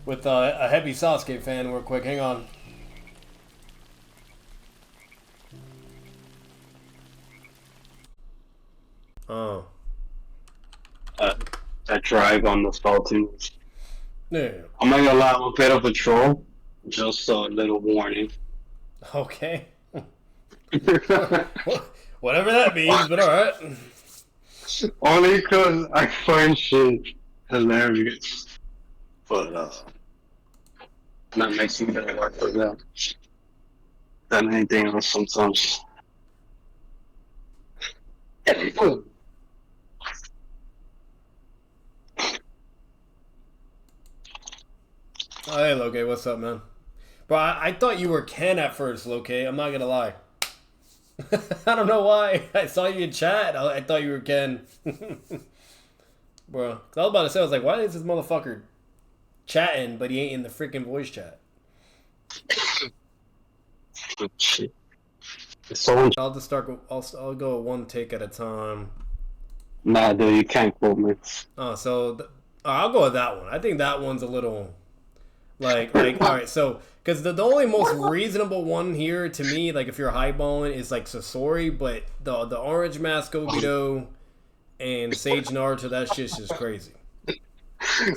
with a heavy Sasuke fan real quick. Hang on. Oh. Uh, that drive on the Falcon. Yeah. I'm not gonna lie, I'm a bit of a troll. Just a little warning. Okay. Whatever that means, but alright. Only because I find shit hilarious. But that makes me better work for them than anything else sometimes. Oh, hey, Loke, what's up, man? Bro, I thought you were Ken at first, Loke. I'm not gonna lie. I don't know why. I saw you in chat. I thought you were Ken. Bro, 'cause I was about to say, I was like, why is this motherfucker chatting, but he ain't in the freaking voice chat? Shit. So I'll just start. I'll go one take at a time. nah, dude, you can't quote me. Oh, so I'll go with that one. I think that one's a little like all right. So because the only most reasonable one here to me, like if you're highballing, is like Sasori, but the orange mask Obito and Sage Naruto, that shit's just crazy.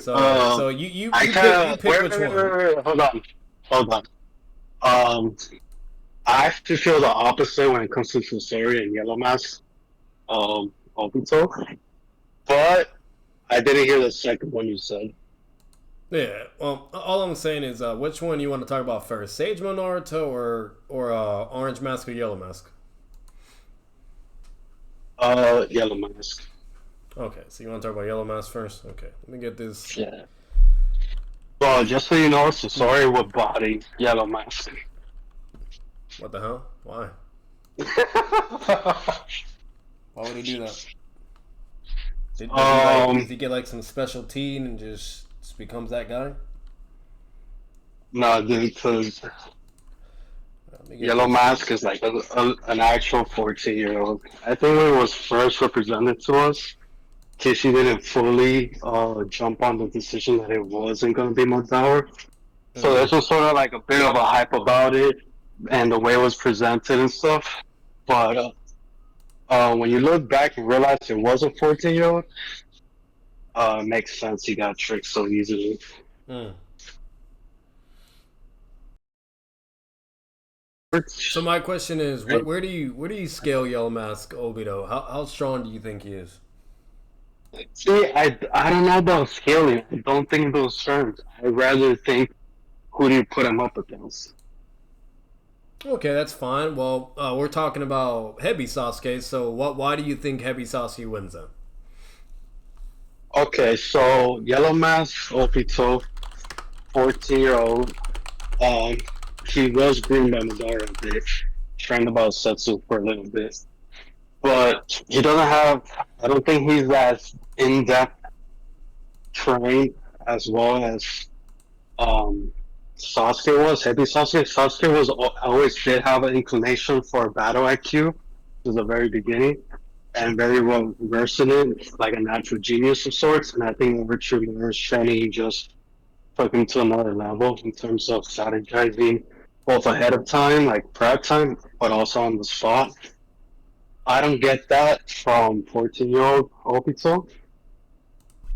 So you I pick wait, which wait, wait, one. wait, wait, hold on. Um, I actually feel the opposite when it comes to Susuri and Yellow Mask, Obito. But I didn't hear the second one you said. Yeah. Well, all I'm saying is, which one you want to talk about first, Sage Naruto or Orange Mask or Yellow Mask? Yellow Mask. Okay, so you want to talk about Yellow Mask first? Okay, let me get this. Yeah. Well, just so you know, Susuri would body Yellow Mask. What the hell? Why? Why would he do that? Does he get like some special tea and just becomes that guy? No, dude, because Yellow this. Mask is like an actual 14-year-old. I think when it was first represented to us, Kishi didn't fully jump on the decision that it wasn't going to be Madara. So Mm. this was sort of like a bit of a hype about it and the way it was presented and stuff. But when you look back and realize it was a 14-year-old, it makes sense he got tricked so easily. Mm. So my question is, where do you scale Yellow Mask Obito? How strong do you think he is? See, I don't know about scaling. I don't think in those terms. I'd rather think who do you put him up against. Okay, that's fine. Well, we're talking about HEBI Sasuke, so why do you think HEBI Sasuke wins then? Okay, so Yellow Mask, Obito, 14-year-old. Um, he was groomed by Madara a bit, trained about Setsu for a little bit. But he doesn't have, I don't think he's as in depth trained as well as Sasuke was. Heavy Sasuke was always did have an inclination for battle IQ since the very beginning and very well versed in it, like a natural genius of sorts. And I think over Trigger's training just took him to another level in terms of strategizing both ahead of time, like prep time, but also on the spot. I don't get that from 14-year-old Obito.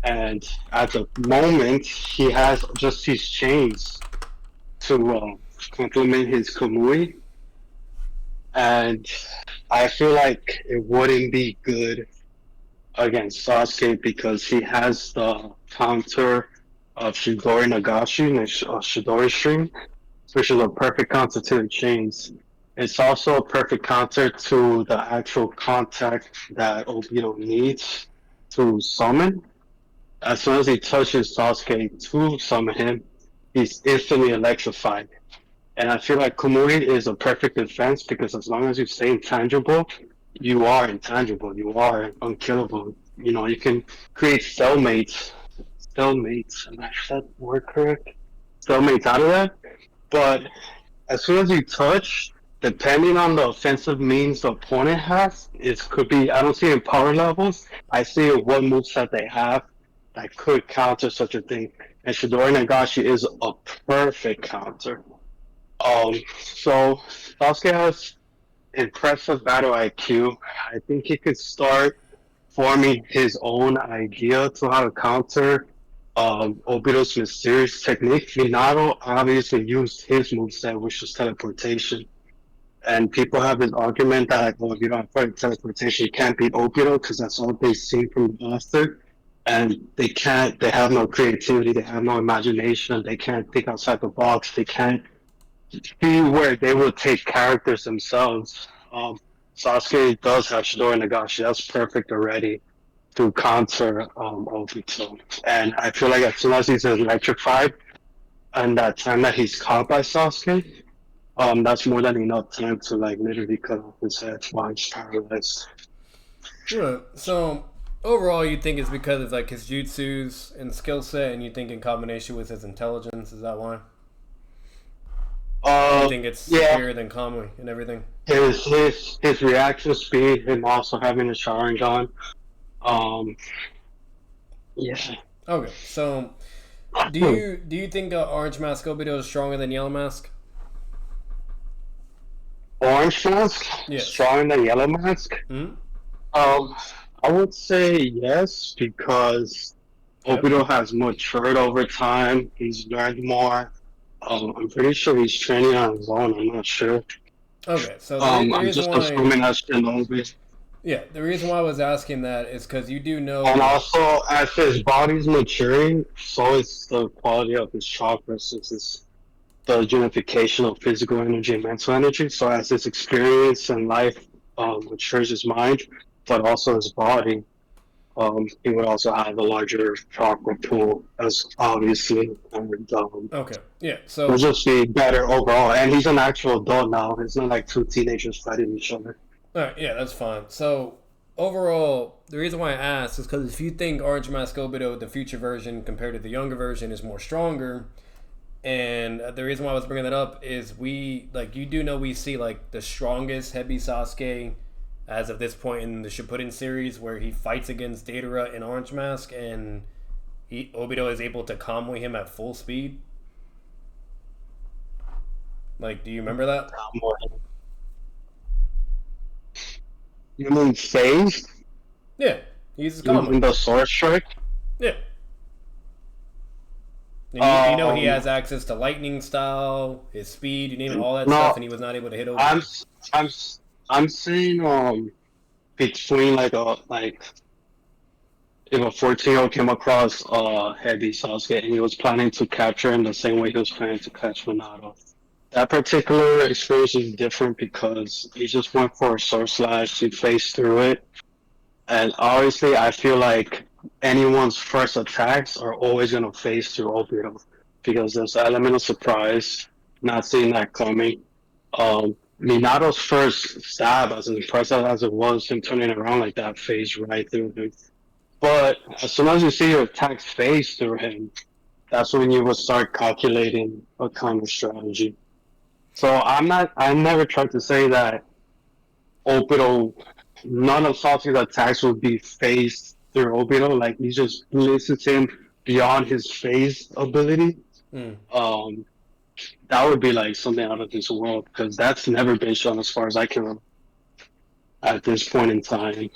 And at the moment, he has just his chains to complement his Kamui. And I feel like it wouldn't be good against Sasuke because he has the counter of Shidori Nagashi and Shidori String, which is a perfect counter to the chains. It's also a perfect counter to the actual contact that Obito needs to summon. As soon as he touches Sasuke to summon him, he's instantly electrified. And I feel like Kumui is a perfect defense because as long as you stay intangible, you are intangible. You are unkillable. You know, you can create cellmates. Cellmates. Am I that word correct? Cellmates out of that. But as soon as you touch, depending on the offensive means the opponent has, it could be, I don't see it in power levels. I see what moves that they have that could counter such a thing. and Shidori Nagashi is a perfect counter. So Sasuke has impressive battle IQ. I think he could start forming his own idea to how to counter Obito's mysterious technique. Minato obviously used his moveset, which was teleportation. And people have this argument that, well, if you don't have teleportation, you can't beat Obito because that's all they've seen from the author. And they have no creativity, they have no imagination, they can't think outside the box, they can't be where they will take characters themselves. Sasuke does have Shidori Nagashi, that's perfect already to counter Obito. And I feel like as soon as he's electrified, and that time that he's caught by Sasuke, that's more than enough time to like literally cut off his head while he's paralyzed. Yeah. So overall, you think it's because of like his jutsus and skill set, and you think in combination with his intelligence, is that why? You think it's superior than Kamui and everything? His reaction speed, him also having a Sharingan. Yeah. Okay. So do you think Orange Mask Obito is stronger than Yellow Mask? Orange Mask? Yes. Stronger than Yellow Mask? Mm-hmm. I would say yes, because Obito has matured over time. He's learned more. I'm pretty sure he's training on his own. I'm not sure. Okay, so I'm just assuming that's Shinobi. Yeah, the reason why I was asking that is because you do know. And also, as his body's maturing, so is the quality of his chakras. Since the unification of physical energy and mental energy. So as his experience and life matures his mind, but also his body, he would also have a larger chakra pool, as obviously. And, okay, yeah, so it'll just be better overall. And he's an actual adult now. It's not like two teenagers fighting each other. All right, yeah, that's fine. So overall, the reason why I asked is because if you think Orange Mask Obito, the future version compared to the younger version, is more stronger. And the reason why I was bringing that up is you do know we see like the strongest HEBI Sasuke as of this point in the Shippuden series, where he fights against Datara in Orange Mask, and Obito is able to Kamui him at full speed. Like, do you remember that? You mean phased? Yeah, he's Kamui. In the sword strike? Yeah. You know he has access to lightning style, his speed, you name all that stuff, and he was not able to hit over. I'm saying between if a 14-year-old came across HEBI Sasuke and he was planning to capture him the same way he was planning to catch Minato. That particular experience is different because he just went for a sword slash, he faced through it. And obviously I feel like anyone's first attacks are always going to face through Obito because there's an element of surprise, not seeing that coming. Minato's first stab, as impressive as it was, him turning around like that, phased right through him. But as soon as you see your attacks phase through him, that's when you will start calculating a kind of strategy. So I never tried to say that Obito, none of Sasuke's attacks would be phased through Obito. Like, he just blitzes him beyond his phase ability. That would be like something out of this world because that's never been shown as far as I can remember at this point in time.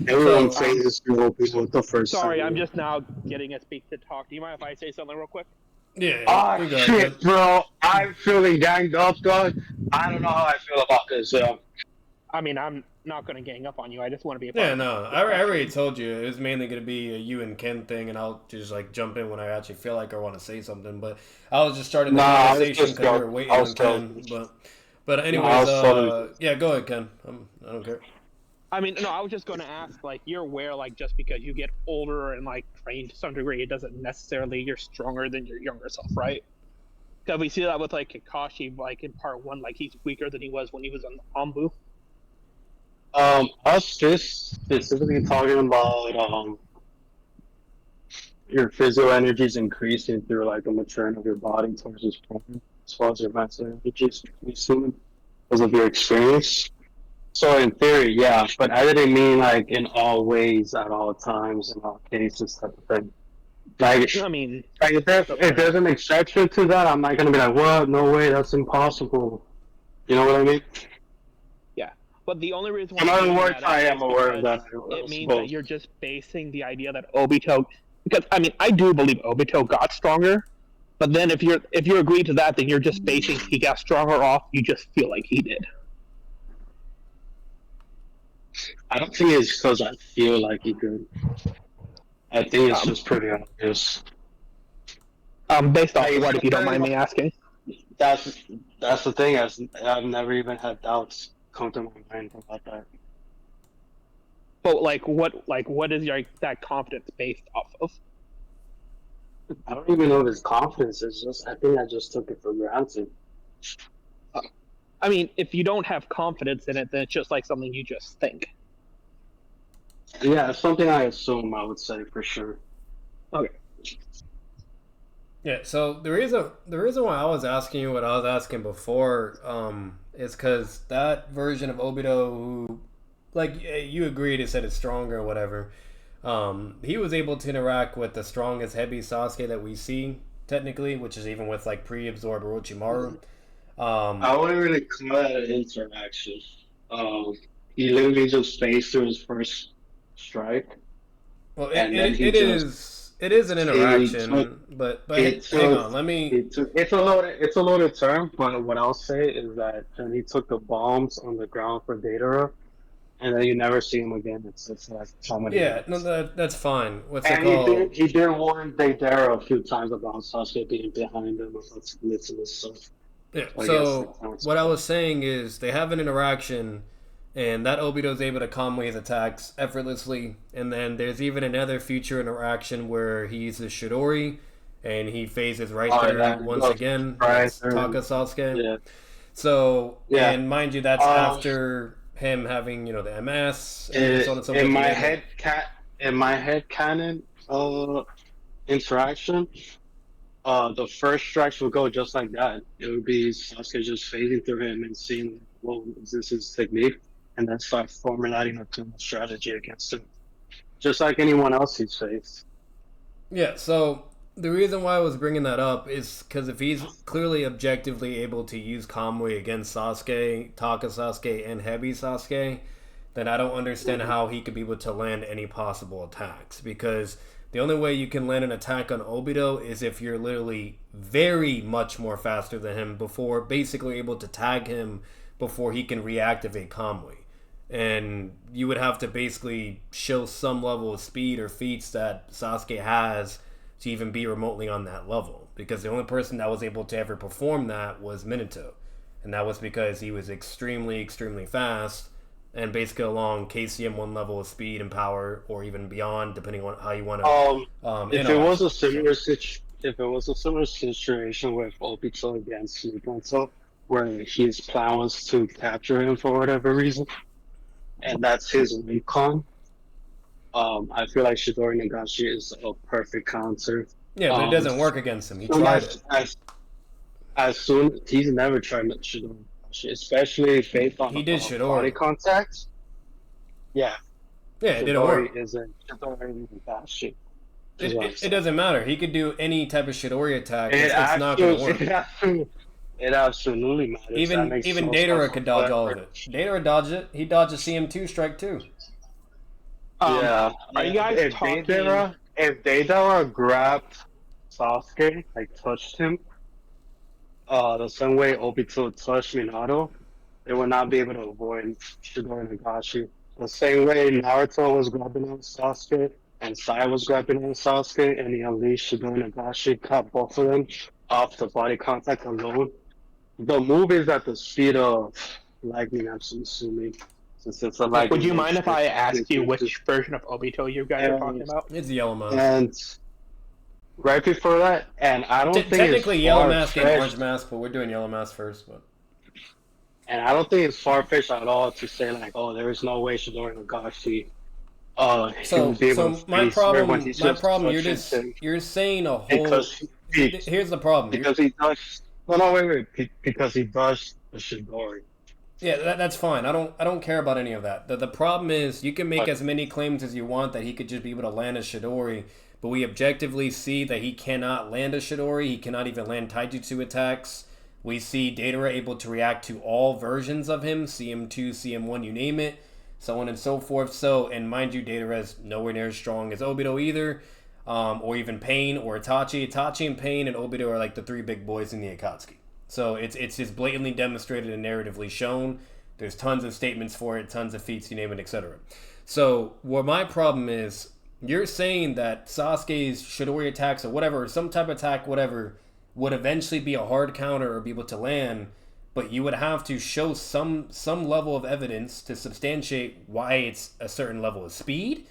Everyone phases through Obito the first Sorry, time. I'm just now getting a speak to talk. Do you mind if I say something real quick? Yeah. Shit, bro. I'm feeling ganged up, God. I don't know how I feel about this. I mean, I'm not going to gang up on you. I just want to be a part of I already told you it was mainly going to be a you and Ken thing, and I'll just like jump in when I actually feel like I want to say something. But I was just starting the conversation because we were waiting on Ken. But anyways, yeah, go ahead, Ken. I don't care. I mean, no, I was just going to ask, like, you're aware, like, just because you get older and like trained to some degree, it doesn't necessarily you're stronger than your younger self, right? Because we see that with like Kakashi, like in part 1, like he's weaker than he was when he was on Anbu. Us just specifically talking about your physical energy is increasing through like the maturing of your body towards this point, as well as your mental energy is increasing because of your experience. So in theory, yeah, but I didn't mean like in all ways, at all times, in all cases type of thing. Like, I mean, if there's an exception to that, I'm not gonna be like, what? No way, that's impossible. You know what I mean? yeah. But the only reason why In I'm other bringing words, that up I am is aware of because that. it means that Both. you're just basing the idea that Obito, because I mean, I do believe Obito got stronger, but then if you agree to that, then you're just basing he got stronger off you just feel like he did. I don't think it's because I feel like he could. I think it's just pretty obvious. Based off what, if you don't mind me asking? That's that's the thing. I've never even had doubts come to my mind about that. But what is your that confidence based off of? I don't even know if it's confidence. It's just I think I just took it for granted. I mean, if you don't have confidence in it, then it's just like something you just think. Yeah, it's something I assume. I would say for sure. Okay. Yeah, so the reason why I was asking you what I was asking before, is because that version of Obito who, like, you agreed, it said it's stronger or whatever. He was able to interact with the strongest HEBI Sasuke that we see technically, which is even with like pre-absorbed Orochimaru. I wouldn't really call that an interaction. He literally just faced through his first strike, Well, and then he just it is an interaction, took- but it hang took on, let me. it's a loaded term, but what I'll say is that when he took the bombs on the ground for Datara, and then you never see him again. It's like how many Yeah, no, minutes. that's fine. What's it And called? he did warn Datara a few times about Sasuke being behind him about splits and stuff. Yeah. I guess So what I was saying is they have an interaction, and that Obito is able to calmly his attacks effortlessly. And then there's even another future interaction where he uses Shidori, and he phases right through once again. That's Taka Sasuke. Yeah. So Yeah. and mind you, that's after him having the MS and so on and so forth. In my head canon interaction, the first strikes would go just like that. It would be Sasuke just phasing through him and seeing, well, is this his technique? And then start formulating a team strategy against him. Just like anyone else he's faced. Yeah, so the reason why I was bringing that up is because if he's clearly objectively able to use Kamui against Sasuke, Taka Sasuke, and HEBI Sasuke, then I don't understand how he could be able to land any possible attacks. Because the only way you can land an attack on Obito is if you're literally very much more faster than him before basically able to tag him before he can reactivate Kamui. And you would have to basically show some level of speed or feats that Sasuke has to even be remotely on that level. Because the only person that was able to ever perform that was Minato. And that was because he was extremely, extremely fast and basically along KCM 1 level of speed and power, or even beyond, depending on how you want to. If it was a similar situation with Obito against Minato, where his plan was to capture him for whatever reason, and that's his recon, I feel like Shidori Nagashi is a perfect counter. Yeah, but it doesn't work against him. He tried it. As soon he's never tried Shidori Nagashi, especially based on he did Shidori body contact. Yeah. Yeah, it didn't work. Shidori Nagashi. It doesn't matter. He could do any type of Shidori attack. It's not going to work. It absolutely matters. Even Datara could dodge all of it. Datara dodged it. He dodged a CM2 strike too. Yeah. Are you guys talking? If Datara grabbed Sasuke, like touched him, the same way Obito touched Minato, they would not be able to avoid Shidori Nagashi. The same way Naruto was grabbing on Sasuke and Sai was grabbing on Sasuke, and he unleashed Shidori Nagashi, cut both of them off the body contact alone. The move is at the speed of lightning, I'm assuming. Since it's a lightning. Would you mind if I ask you which version of Obito you guys are talking about? It's Yellow Mask. And right before that, and I don't think technically it's Yellow Mask and Orange Mask, but we're doing Yellow Mask first. But and I don't think it's far-fetched at all to say like, oh, there is no way Shidori Nagashi. So my problem, you're saying a whole. Here's the problem. Because he does. No, wait. Because he does the Shidori. Yeah, that's fine. I don't care about any of that. The problem is you can make as many claims as you want that he could just be able to land a Shidori, but we objectively see that he cannot land a Chidori. He cannot even land taijutsu attacks. We see Datara able to react to all versions of him, CM2, CM1, you name it, so on and so forth. So, and mind you, Datara is nowhere near as strong as Obito either, or even Pain or Itachi. Itachi and Pain and Obito are like the three big boys in the Akatsuki. So it's just blatantly demonstrated and narratively shown. There's tons of statements for it, tons of feats, you name it, etc. So, what my problem is, you're saying that Sasuke's Chidori attacks or whatever, some type of attack, whatever, would eventually be a hard counter or be able to land, but you would have to show some level of evidence to substantiate why it's a certain level of speed,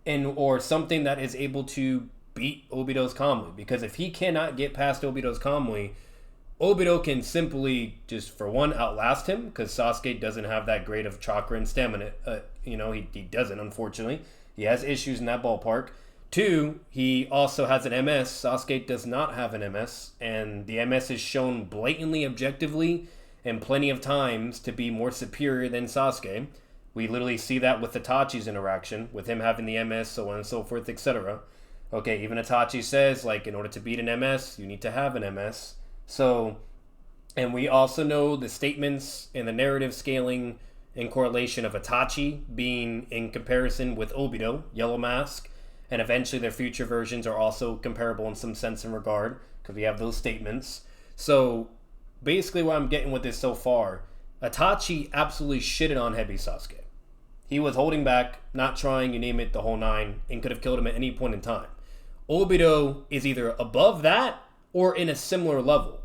and or something that is able to beat Obito's Kamui. Because if he cannot get past Obito's Kamui, Obito can simply just, for one, outlast him, because Sasuke doesn't have that great of chakra and stamina. He doesn't, unfortunately. He has issues in that ballpark. 2, he also has an MS. Sasuke does not have an MS, and the MS is shown blatantly, objectively, and plenty of times to be more superior than Sasuke. We literally see that with Itachi's interaction, with him having the MS, so on and so forth, etc. Okay, even Itachi says, like, in order to beat an MS, you need to have an MS. So, and we also know the statements and the narrative scaling and correlation of Itachi being in comparison with Obito, Yellow Mask, and eventually their future versions are also comparable in some sense and regard, because we have those statements. So basically what I'm getting with this so far, Itachi absolutely shitted on HEBI Sasuke. He was holding back, not trying, you name it, the whole nine, and could have killed him at any point in time. Obito is either above that or in a similar level.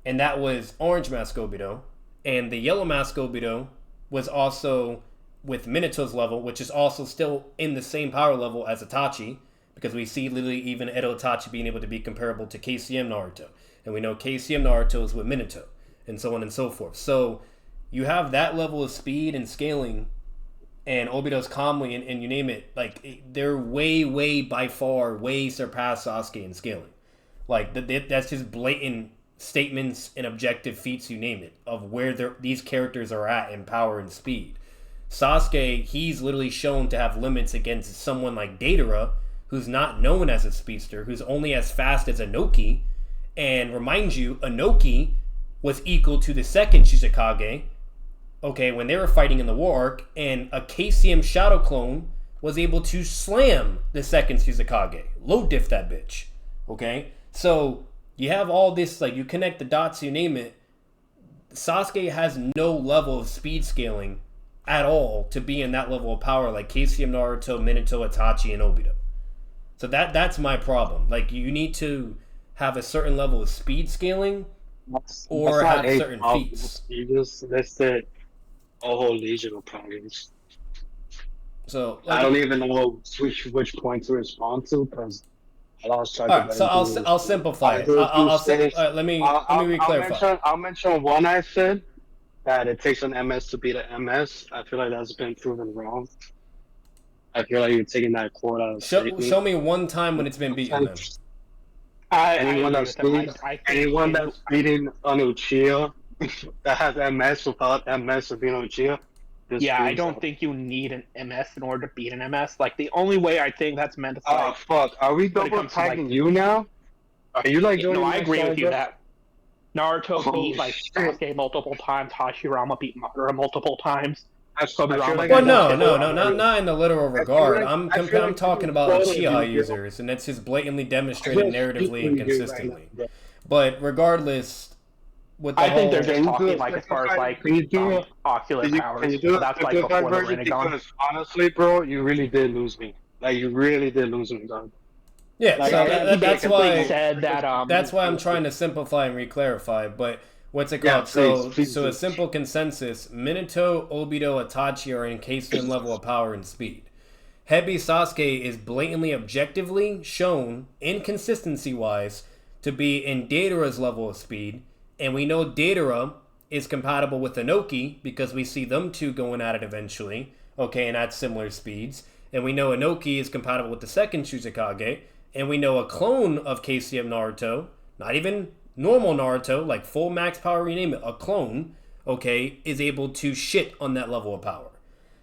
And that was Orange Mask Obito. And the Yellow Mask Obito was also with Minato's level, which is also still in the same power level as Itachi, because we see literally even Edo Itachi being able to be comparable to KCM Naruto. And we know KCM Naruto is with Minato, and so on and so forth. So you have that level of speed and scaling, and Obito's Kamui, and you name it, like, they're way by far, way surpass Sasuke in scaling. Like, that's just blatant statements and objective feats, you name it, of where these characters are at in power and speed. Sasuke, he's literally shown to have limits against someone like Datara, who's not known as a speedster, who's only as fast as Inoki. And remind you, Inoki was equal to the second Shizukage, okay, when they were fighting in the war arc, and a KCM Shadow clone was able to slam the second Shizukage. Low diff that bitch, okay? So you have all this, like, you connect the dots, you name it. Sasuke has no level of speed scaling at all to be in that level of power like KCM Naruto, Minato, Itachi, and Obito. So that's my problem. Like, you need to have a certain level of speed scaling or have certain feats. You just listed a whole legion of problems. So like, I don't even know which point to respond to, because I lost track of it. So I'll simplify it. Let me re-clarify. I'll mention one I said, that it takes an MS to beat an MS. I feel like that's been proven wrong. I feel like you're taking that quote out of Show me one time when it's been beaten then. Anyone that's beating an Uchiha that has MS without MS of being Uchiha. Yeah, I don't think you need an MS in order to beat an MS. Like, the only way I think that's meant to Oh, fuck. Are we double tagging you now? Are you like doing No, I agree with you that Naruto beat shit. Sasuke multiple times, Hashirama beat Madara multiple times. Well, no, not in the literal regard. I'm talking about Uchiha users, and that's just blatantly demonstrated narratively and consistently. But regardless, with the I think they're just talking like as far as like ocular powers. That's like before the Rinnegan. Because honestly, bro, you really did lose me. Like, you really did lose me, dog. Yeah, Like, so that's why said that. That's why I'm trying to simplify and re-clarify. But what's it called? Yeah, please. So a simple consensus: Minato, Obito, Itachi are in KCM level of power and speed. HEBI Sasuke is blatantly, objectively shown, inconsistency-wise, to be in Datara's level of speed, and we know Datara is compatible with Inoki because we see them two going at it eventually, okay, and at similar speeds. And we know Inoki is compatible with the second Shizukage, and we know a clone of KCM Naruto, not even normal Naruto, like full max power, you name it, a clone, okay, is able to shit on that level of power.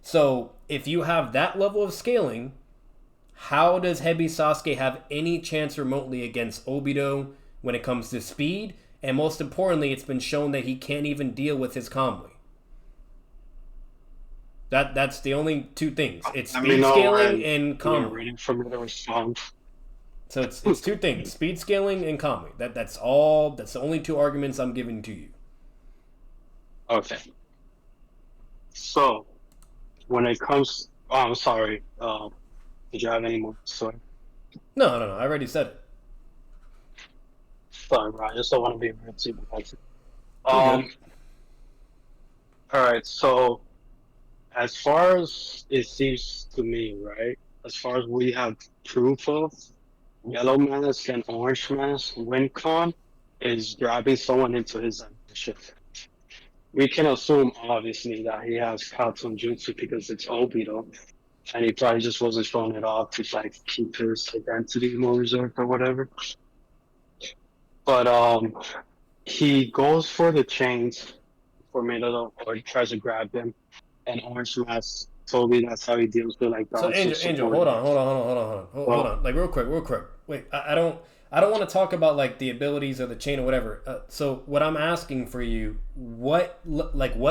So if you have that level of scaling, how does HEBI Sasuke have any chance remotely against Obito when it comes to speed? And most importantly, it's been shown that he can't even deal with his Kamui. That's the only two things. It's speed scaling and Kamui. Reading from the response. So it's two things: speed scaling and Kamui. That's all. That's the only two arguments I'm giving to you. Okay. So, when it comes, I'm sorry. Did you have any more? Sorry. No. I already said it. Sorry, bro. I just don't want to be rude to you. All right. So, as far as it seems to me, right? As far as we have proof of, Yellow Mask and Orange Mask WinCon is grabbing someone into his ambition. We can assume, obviously, that he has Katsun Jutsu because it's Obito, and he probably just wasn't showing it off to like keep his identity more reserved or whatever. But he goes for the chains for Minato, or he tries to grab them, and Orange Mask told me that's how he deals with like So Angel, hold on. Like real quick. Wait, I don't want to talk about like the abilities or the chain or whatever. So what I'm asking for you, what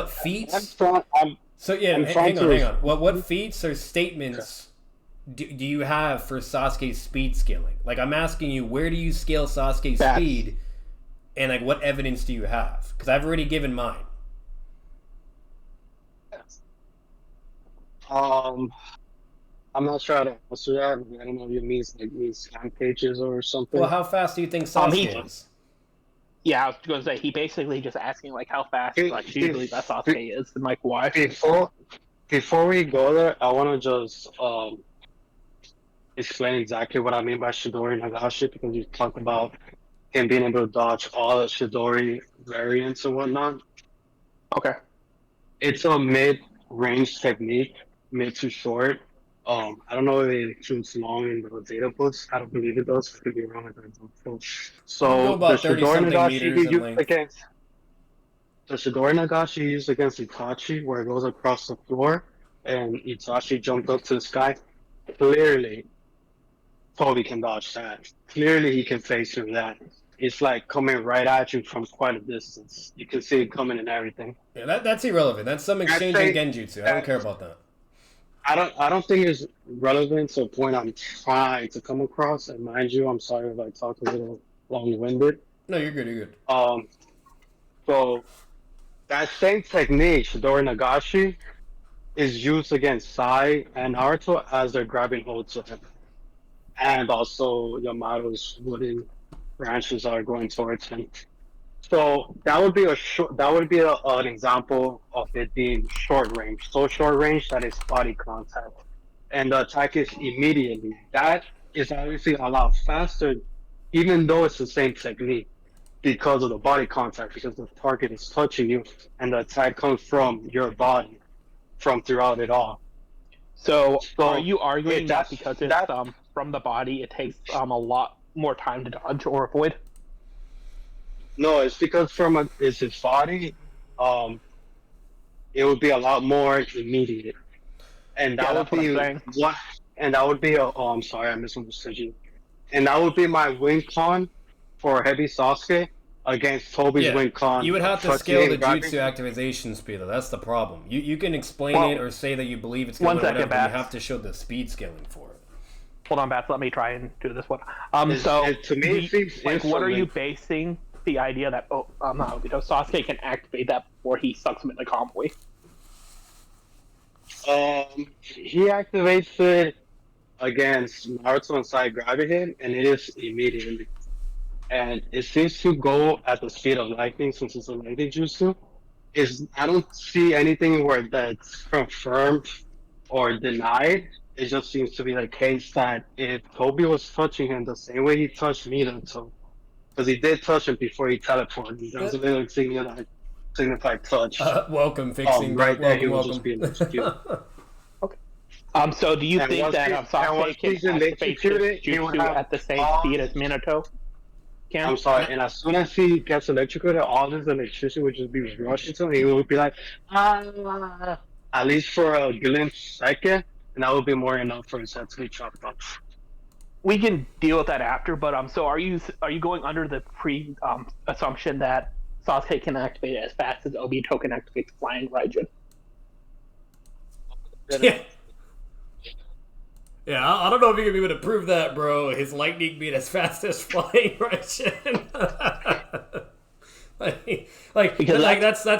feats? Hang on. What feats or statements do you have for Sasuke's speed scaling? Like I'm asking you, where do you scale Sasuke's speed, and like what evidence do you have? Because I've already given mine. I'm not sure how to answer that. I don't know if it means like scan pages or something. Well, how fast do you think Sasuke is? Yeah, I was going to say, he basically just asking like how fast like do you believe that Sasuke is, and like why. Before we go there, I want to just explain exactly what I mean by Chidori Nagashi, because you talked about him being able to dodge all the Chidori variants and whatnot. Okay. It's a mid-range technique, mid to short. I don't know if it includes long in the data books. I don't believe it does. I could be wrong. So the Chidori Nagashi used against Itachi, where it goes across the floor, and Itachi jumped up to the sky. Clearly, Toby can dodge that. Clearly, he can face through that. It's like coming right at you from quite a distance. You can see it coming and everything. Yeah, that's irrelevant. That's some exchanging genjutsu. I don't care about that. I don't think it's relevant to a point I'm trying to come across. And mind you, I'm sorry if I talk a little long-winded. No, you're good. So that same technique, Chidori Nagashi, is used against Sai and Naruto as they're grabbing hold to him, and also Yamato's wooden branches are going towards him. So that would be an example of it being short range, so short range that it's body contact, and the attack is immediately. That is obviously a lot faster, even though it's the same technique, because of the body contact, because the target is touching you, and the attack comes from your body, from throughout it all. So are you arguing that because it's from the body, it takes a lot more time to dodge or avoid? No, it's because it's his body. It would be a lot more immediate, and that would be what. And that would be I'm sorry, I misunderstood you. And that would be my win con for HEBI Sasuke against Toby's win con. You would have to scale the jutsu activation speed, though. That's the problem. You can explain it or say that you believe it's going to whatever, but you have to show the speed scaling for it. Hold on, Bats. Let me try and do this one. To me, what are you basing the idea that Sasuke can activate that before he sucks him into Kamui? He activates it against Naruto and Sai grabbing him, and it is immediately. And it seems to go at the speed of lightning, since it's a lightning jutsu. I don't see anything where that's confirmed or denied. It just seems to be the case that if Toby was touching him the same way he touched Minato, because he did touch him before he teleported. That was a little signified touch. Welcome, fixing. Right there, he welcome. was just being executed. Okay. So do you think that Sasuke can activate jutsu at the same speed as Minato can? I'm sorry, and as soon as he gets electrocuted, all this electricity would just be rushing to him. He would be like, ah, at least for a glimpse second. and that would be more enough for his head to be chopped off. We can deal with that after, but so are you going under the assumption that Sasuke can activate it as fast as Obito can activate the Flying Raijin? Yeah. Yeah, I don't know if you're gonna be able to prove that, bro. His lightning being as fast as flying Russian. That's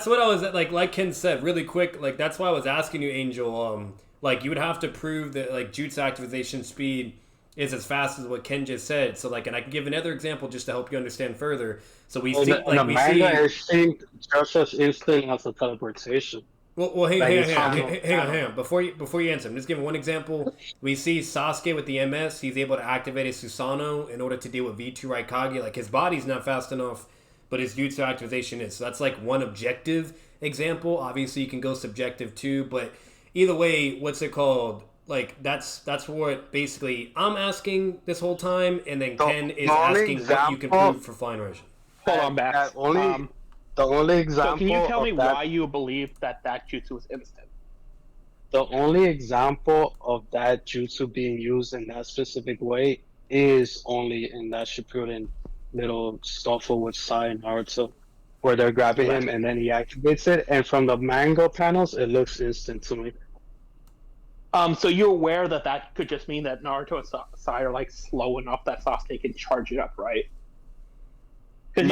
what I was like Ken said really quick. Like that's why I was asking you, Angel. Like you would have to prove that like jutsu activation speed is as fast as what Ken just said. So like, and I can give another example just to help you understand further. So we see the manga is just as instant as the teleportation. Well, hang on. Before you answer, I'm just giving one example. We see Sasuke with the MS. He's able to activate his Susanoo in order to deal with V2 Raikage. Like, his body's not fast enough, but his jutsu activation is. So that's, like, one objective example. Obviously, you can go subjective, too. But either way, what's it called? Like, that's what, basically, I'm asking this whole time, and then Ken is asking what you can prove for Flying Russian. Hold on, Bax. The only example. So can you tell me why you believe that jutsu was instant? The only example of that jutsu being used in that specific way is only in that Shippuden little scuffle with Sai and Naruto, where they're grabbing him and then he activates it. And from the manga panels, it looks instant to me. So you're aware that could just mean that Naruto and Sai are like slow enough that Sasuke can charge it up, right? Because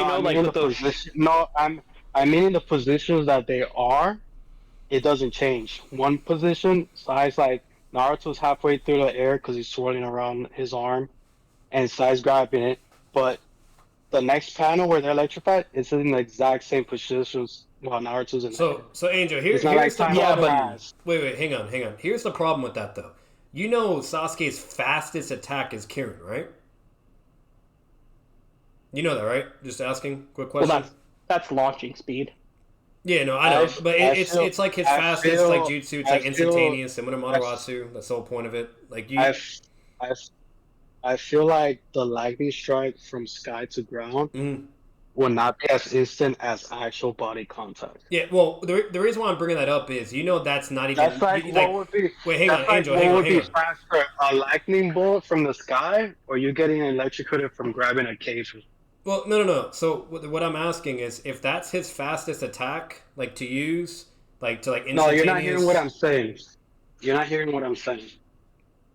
I mean in the positions that they are, it doesn't change. One position, Sai's like Naruto's halfway through the air because he's swirling around his arm, and Sai's grabbing it. But the next panel where they're electrified, it's in the exact same positions while Naruto's in there. So Angel, here's the problem. Wait, hang on. Here's the problem with that though. You know Sasuke's fastest attack is Kirin, right? You know that, right? Just asking. Quick question. Well, that's launching speed. Yeah, no, I know, but it's like his fastest like jutsu. It's like instantaneous, similar to Mataratsu. That's the whole point of it. Like you. I feel like the lightning strike from sky to ground will not be as instant as actual body contact. Yeah, well, the reason why I'm bringing that up is that's not even. That's like what would be. Wait, hang on, Angel. What would be faster, a lightning bolt from the sky, or you getting electrocuted from grabbing a cave? Well, no. So what I'm asking is, if that's his fastest attack, like to use, like to like instantaneous. No, you're not hearing what I'm saying. You're not hearing what I'm saying.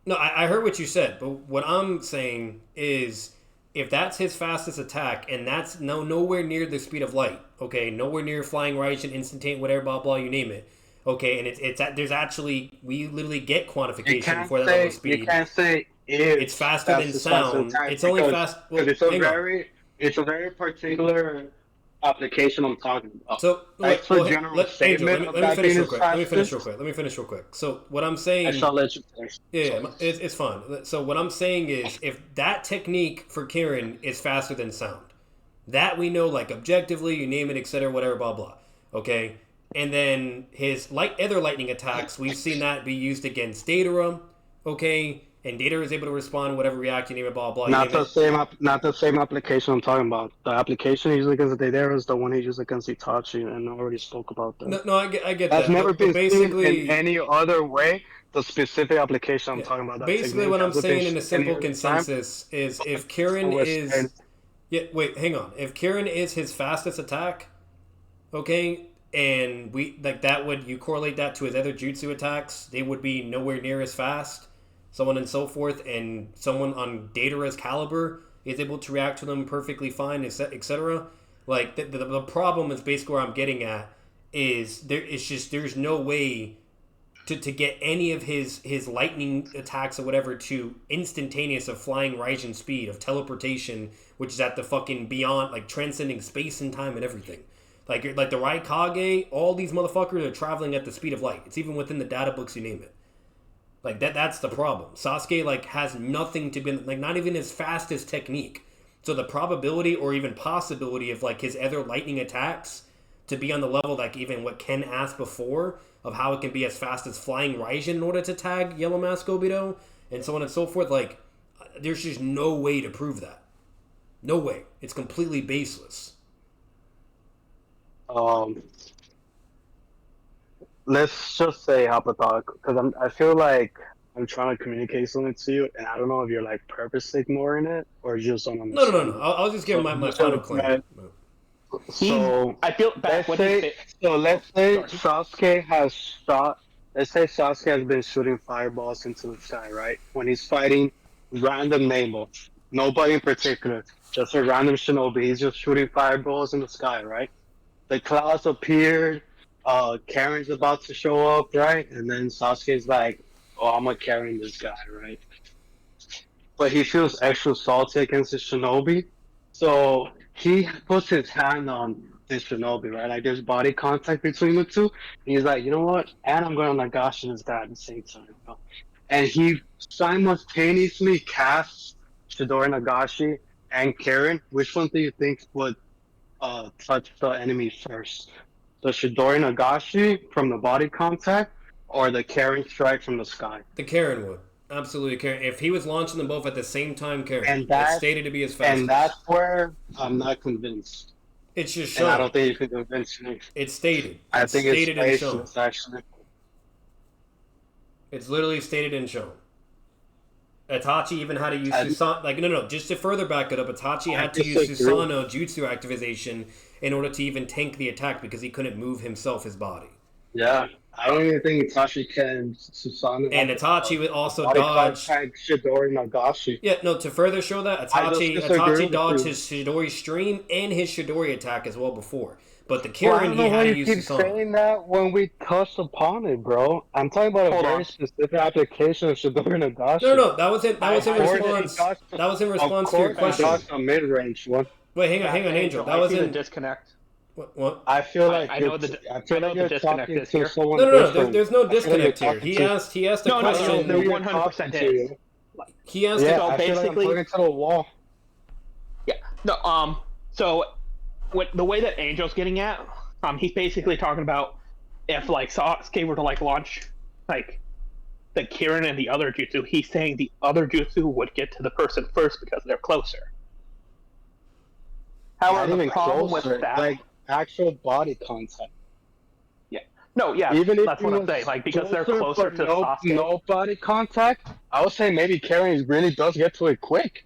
No, I heard what you said, but what I'm saying is, if that's his fastest attack, and that's nowhere near the speed of light, okay, nowhere near flying Raijin, instantaneous, whatever, blah blah, you name it, okay, and there's actually we literally get quantification for that level of speed. You can't say it's faster than sound. It's only fast. Well, it's a very particular application I'm talking about. So, let me finish real quick. So, what I'm saying... I shall let you finish. Yeah, it's fine. So, what I'm saying is, if that technique for Kirin is faster than sound, that we know, like, objectively, you name it, etc., whatever, blah, blah, okay? And then his other lightning attacks, we've seen that be used against Datara, okay? And Datara is able to respond, whatever react, you name it, blah, blah. Not the same application I'm talking about. The application he used against Datara is the one he used against Itachi, and I already spoke about that. No, I get that. That's never been seen in any other way. The specific application I'm talking about. Basically, what I'm saying in a simple consensus is if Kirin is... Yeah, wait, hang on. If Kirin is his fastest attack, okay, and you correlate that to his other jutsu attacks, they would be nowhere near as fast, so on and so forth, and someone on Datara's caliber is able to react to them perfectly fine, etc. Like, the problem is basically where I'm getting at is there's no way to get any of his lightning attacks or whatever to instantaneous of flying Raijin speed, of teleportation, which is at the fucking beyond, like, transcending space and time and everything. Like the Raikage, all these motherfuckers are traveling at the speed of light. It's even within the data books, you name it. Like, that's the problem. Sasuke, like, has nothing to be, like, not even his fastest technique. So the probability or even possibility of, like, his other lightning attacks to be on the level, like, even what Ken asked before, of how it can be as fast as flying Raijin in order to tag Yellow Mask Obito, and so on and so forth, like, there's just no way to prove that. No way. It's completely baseless. Let's just say hypothetical, because I feel like I'm trying to communicate something to you, and I don't know if you're like purposely ignoring it or you just don't No. understand it. I'll just give So, my final claim. so I feel bad. let's say Sorry. Sasuke has shot. Let's say Sasuke has been shooting fireballs into the sky, right? When he's fighting random naval, nobody in particular, just a random shinobi. He's just shooting fireballs in the sky, right? The clouds appeared. Karen's about to show up, right? And then Sasuke's like, "Oh, I'm gonna carry this guy, right?" But he feels extra salty against the shinobi, so he puts his hand on this shinobi, right? Like there's body contact between the two. And he's like, "You know what? And I'm going to Nagashi this guy at the same time." You know? And he simultaneously casts Chidori Nagashi and Karen. Which one do you think would touch the enemy first? The Chidori Nagashi from the body contact, or the Karen strike from the sky? The Karen would. Absolutely Karen. If he was launching them both at the same time, Karen. And It's that stated to be his and fastest. that's where I'm not convinced. It's just And I shown. don't think you can convince me. It's stated. I It's think it's stated and shown. baseless, actually. It's literally stated and shown. Itachi even had to use Susanoo. Like, no. Just to further back it up, Itachi had to use disagree. Susanoo jutsu activation in order to even tank the attack because he couldn't move himself, his body. Yeah, I don't even think Itachi can Susanoo. And Itachi would also body dodge. contact Chidori Nagashi. Yeah, no. To further show that, I just disagree Itachi with dodged you. his Chidori stream and his Chidori attack as well before. But the Well, I Karen, don't he know why had to you use keep Susanoo. saying that when we touched upon it, bro. I'm talking about a Hold very on. specific application of Chidori Nagashi. No. That was in response. dodged- That was in Of response to your course, he question. dodged a mid-range one. Wait, hang on, Angel. That I was see the in. disconnect. What? I feel like I know the I feel like the you're disconnect talking is to here. someone No. different. There's no I feel like you're disconnect here. talking He to- asked a No, question. there you're 100% talking to is. you. He asked Yeah, a So I feel like I'm basically- talking to the wall. Yeah. No. So, the way that Angel's getting at, he's basically talking about if like Sasuke were to like launch like the Kirin and the other jutsu, he's saying the other jutsu would get to the person first because they're closer. Not However, the even problem closer, with that, like actual body contact. no, yeah, Even if that's he what I'm was saying. Like because they're closer but to Sasuke. no body contact, I would say maybe Karen really does get to it quick.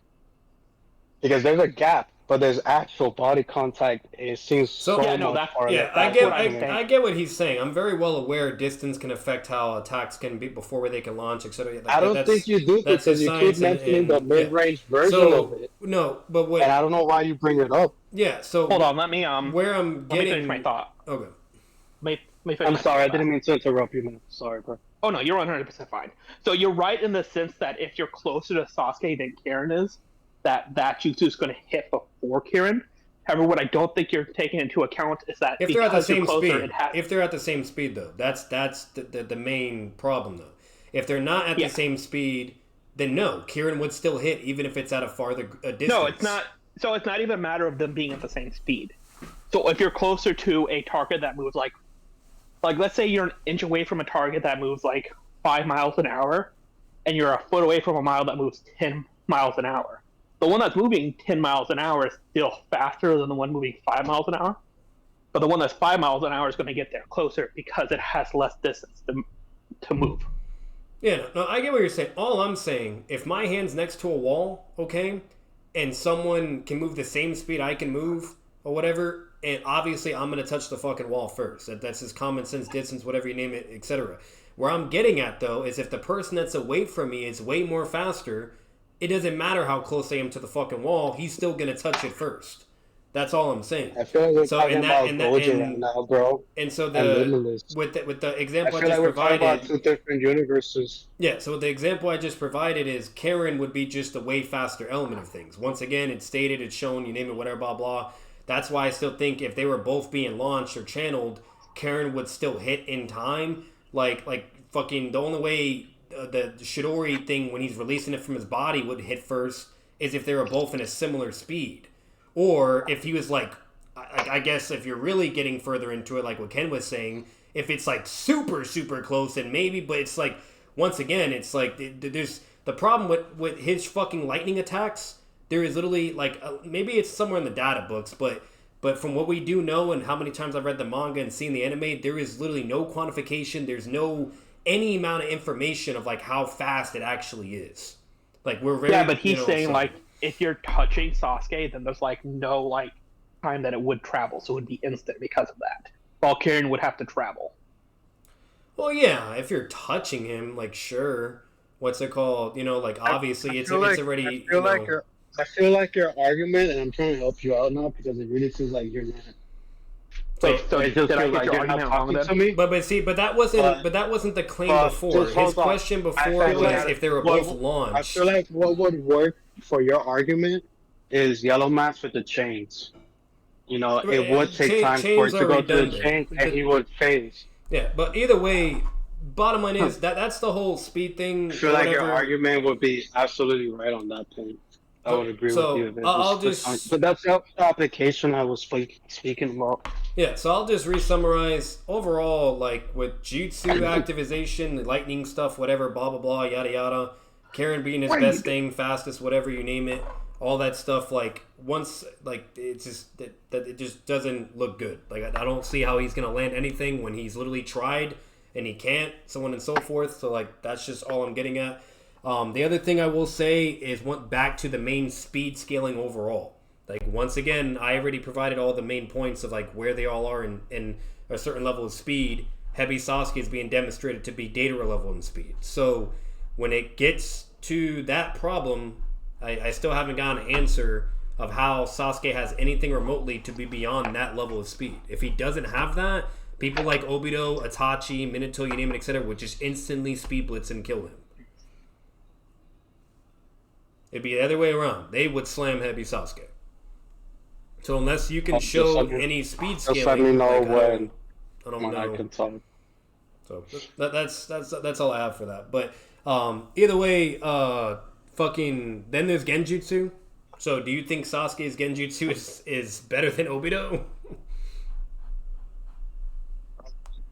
Because there's a gap, but there's actual body contact. It seems so Yeah, no, much that's- farther. Yeah, That's what I'm saying. I get what he's saying. I'm very well aware distance can affect how attacks can be before where they can launch, etc. I don't think you do that's because the you science keep mentioning the mid-range version of it. No, but what? And I don't know why you bring it up. Yeah, so Hold on, let me where I'm let me getting finish my thought. Okay. Let me finish I'm my sorry, I thought. didn't mean to interrupt you, man. Sorry, bro. Oh no, you're 100% fine. So you're right in the sense that if you're closer to Sasuke than Karen is, that jutsu is going to hit before Karen. However, what I don't think you're taking into account is that If they're at the because you're same closer, speed, it has. if they're at the same speed though, that's the main problem though. If they're not at Yeah. the same speed, then no, Kieran would still hit even if it's at a farther distance. No, it's not. So it's not even a matter of them being at the same speed. So if you're closer to a target that moves like let's say you're an inch away from a target that moves like 5 miles an hour, and you're a foot away from a mile that moves 10 miles an hour. The one that's moving 10 miles an hour is still faster than the one moving 5 miles an hour. But the one that's 5 miles an hour is going to get there closer because it has less distance to move. Yeah, no, I get what you're saying. All I'm saying, if my hand's next to a wall, okay, and someone can move the same speed I can move or whatever, and obviously I'm going to touch the fucking wall first. That's just common sense, distance, whatever you name it, etc. Where I'm getting at, though, is if the person that's away from me is way more faster, it doesn't matter how close I am to the fucking wall, he's still going to touch it first. That's all I'm saying. I feel like we're So, talking and that- about and that- Gojo and- right now, bro. And so And the Limitless. with the I example I, feel like just we're talking provided, about two different universes. yeah. So the example I just provided is Karen would be just a way faster element of things. Once again, it's stated, it's shown, you name it, whatever, blah blah. That's why I still think if they were both being launched or channeled, Karen would still hit in time. Like fucking the only way the Shidori thing when he's releasing it from his body would hit first is if they were both in a similar speed, or if he was like. I guess if you're really getting further into it, like what Ken was saying, if it's like super, super close, then maybe, but it's like, once again, it's like, there's the problem with his fucking lightning attacks, there is literally like, maybe it's somewhere in the data books, but from what we do know and how many times I've read the manga and seen the anime, there is literally no quantification, there's no any amount of information of like how fast it actually is. Like we're very Yeah, but he's saying so, like if you're touching Sasuke, then there's like no like time that it would travel, so it would be instant because of that. While Kieran would have to travel. well, yeah, if you're touching him, like sure, what's it called? Like obviously it's already I feel like your argument, and I'm trying to help you out now because it really feels like you're not. Wait, so it just did I feels get like your you're not argument wrong talking then? to me. But that wasn't the claim before. just hold His on. question before feel was like if they were both launched. I feel like what would work for your argument is yellow mats with the chains. It would take time for it chains to are go through the redundant. chains, and he would phase. Yeah, but either way, bottom line is that's the whole speed thing. I feel like your argument would be absolutely right on that point. I would agree with you. But that's the application I was speaking about. Yeah, so I'll just re-summarize. Overall, like with jutsu activization, the lightning stuff, whatever, blah blah blah, yada yada. Karen being his best thing, fastest, whatever you name it, all that stuff. Like once, like it's just that it just doesn't look good. Like I don't see how he's gonna land anything when he's literally tried and he can't, so on and so forth. So like that's just all I'm getting at. The other thing I will say is went back to the main speed scaling overall. Like once again, I already provided all the main points of like where they all are in a certain level of speed. HEBI Sasuke is being demonstrated to be data level in speed. So when it gets to that problem, I still haven't gotten an answer of how Sasuke has anything remotely to be beyond that level of speed. If he doesn't have that, people like Obito, Itachi, Minato, you name it, etc., would just instantly speed blitz and kill him. It'd be the other way around. They would slam HEBI Sasuke. So unless you can show any speed scaling, just let me know I don't know. I can talk. So that's all I have for that. But either way, fucking then there's Genjutsu. So do you think Sasuke's Genjutsu is better than Obito?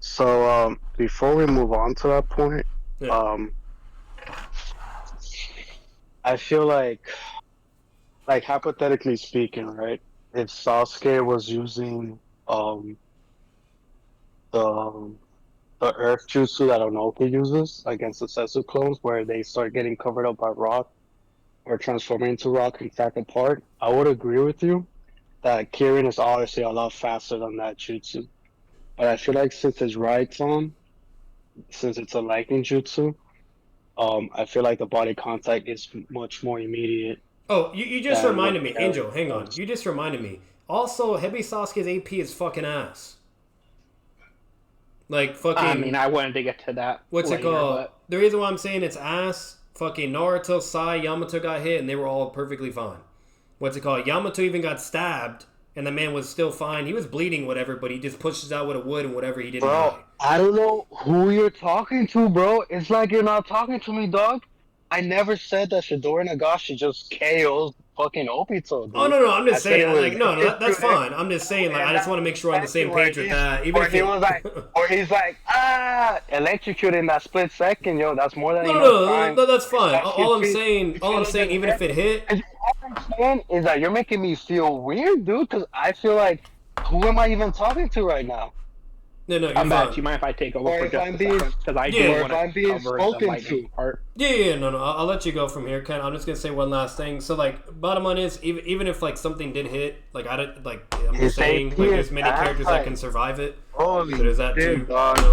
So before we move on to that point, I feel like hypothetically speaking, right? If Sasuke was using the Earth Jutsu that Onoki uses against the Setsu clones, where they start getting covered up by rock or transforming into rock and crack apart, I would agree with you that Kirin is obviously a lot faster than that jutsu. But I feel like since it's Raiton, since it's a lightning jutsu, I feel like the body contact is much more immediate. Oh, you just reminded me, Angel. Hang on, you just reminded me. Also, HEBI Sasuke's AP is fucking ass. Like fucking. I mean, I wanted to get to that. What's it called? The reason why I'm saying it's ass. Fucking Naruto, Sai, Yamato got hit, and they were all perfectly fine. What's it called? Yamato even got stabbed, and the man was still fine. He was bleeding, whatever, but he just pushes out with a wood and whatever he didn't. Bro, I don't know who you're talking to, bro. It's like you're not talking to me, dog. I never said that Shidori Nagashi just KO'd fucking Obito, dude. Oh, no, I'm just saying, like, no, that's fine. I'm just saying, like, I just want to make sure I'm on the same page with that. Even if he's like, electrocuted in that split second, yo, that's more than No, that's fine. All I'm saying, even if it hit... All I'm saying is that you're making me feel weird, dude, because I feel like, who am I even talking to right now? No, you're fine. Back. You mind if I take over for just a second? Because I do want to cover the lightning part. Yeah, no, I'll let you go from here, Ken. I'm just gonna say one last thing. So, like, bottom line is, even if like something did hit, like I'm just saying, like, there's many characters that can survive it. So there's that too.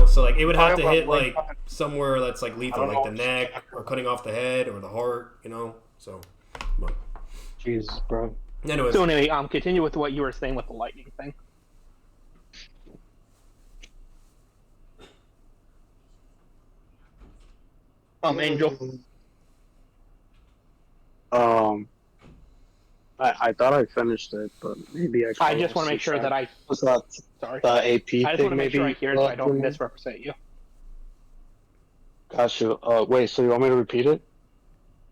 So like, it would have to hit like somewhere that's like lethal, like the neck or cutting off the head or the heart. So. Jesus, bro. Anyways. So anyway, continue with what you were saying with the lightning thing. Angel. I thought I finished it, but maybe I just want to make sure that I. Sorry. The AP. I just want to make sure I hear it so I don't misrepresent you. Gotcha. Wait. So you want me to repeat it?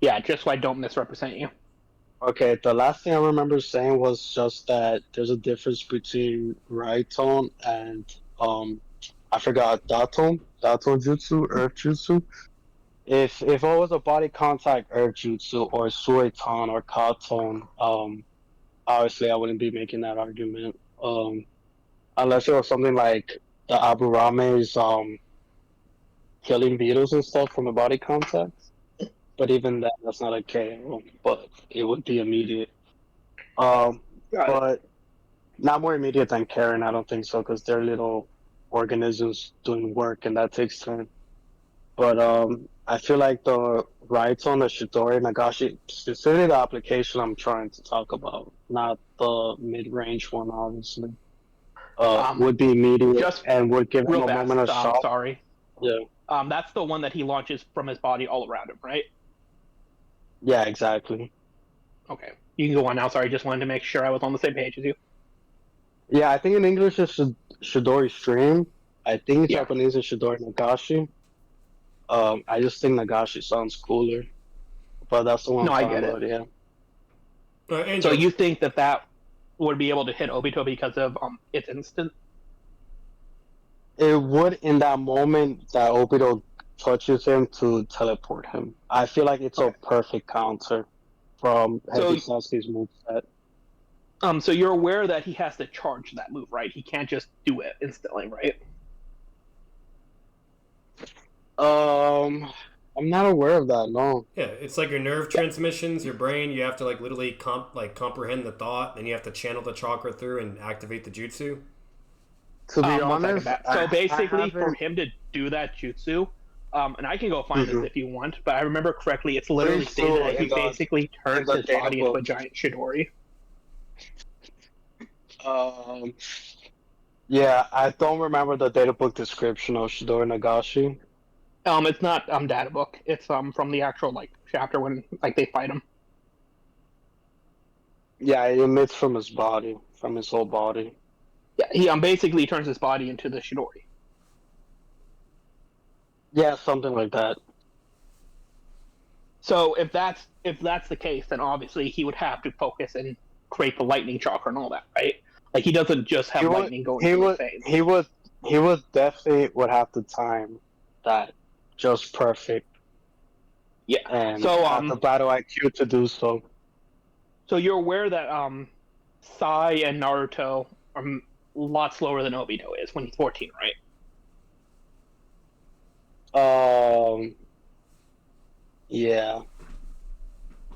Yeah, just so I don't misrepresent you. Okay. The last thing I remember saying was just that there's a difference between Raiton and I forgot Daton Jutsu, Earth Jutsu. If it was a body contact Earth Jutsu or Suiton or Katon, obviously I wouldn't be making that argument. Unless it was something like the Aburame's killing beetles and stuff from a body contact. But even that, that's not a KO. But it would be immediate. Got it. But not more immediate than Karen. I don't think so because they're little organisms doing work, and that takes time. But I feel like the rights on the Shidori Nagashi, specifically the application I'm trying to talk about, not the mid-range one, obviously, would be immediate just and would give him Real a fast. moment of shock. Sorry. Yeah. That's the one that he launches from his body all around him, right? Yeah, exactly. Okay. You can go on now. Sorry, just wanted to make sure I was on the same page as you. Yeah, I think in English it's Shidori Stream. I think in Yeah. Japanese it's Shidori Nagashi. I just think Nagashi sounds cooler, but that's the one No, I'm I talking get it. about. Yeah. So Angel, you think that would be able to hit Obito because of its instant? It would in that moment that Obito touches him to teleport him. I feel like it's Okay. a perfect counter from So- Heavy Sasuke's moveset. So you're aware that he has to charge that move, right? He can't just do it instantly, right? I'm not aware of that. No. yeah, it's like your nerve transmissions, your brain. You have to like literally comprehend the thought, and you have to channel the chakra through and activate the jutsu. To be One second, honest, Matt. I So basically, for haven't- him to do that jutsu, and I can go find Mhm. this if you want, but I remember correctly, it's literally Please stated do, that he in the- basically turns the his body into a data giant Chidori. Yeah, I don't remember the data book description of Shidori Nagashi. It's not data book. It's from the actual like chapter when like they fight him. Yeah, it emits from his body, from his whole body. Yeah, he basically turns his body into the Chidori. Yeah, something like that. So if that's the case, then obviously he would have to focus and create the lightning chakra and all that, right? Like he doesn't just have lightning going through his veins. He would definitely would have to time that just perfect. Yeah. And So have the battle IQ to do so. So you're aware that Sai and Naruto are a lot slower than Obito is when he's 14, right? Yeah.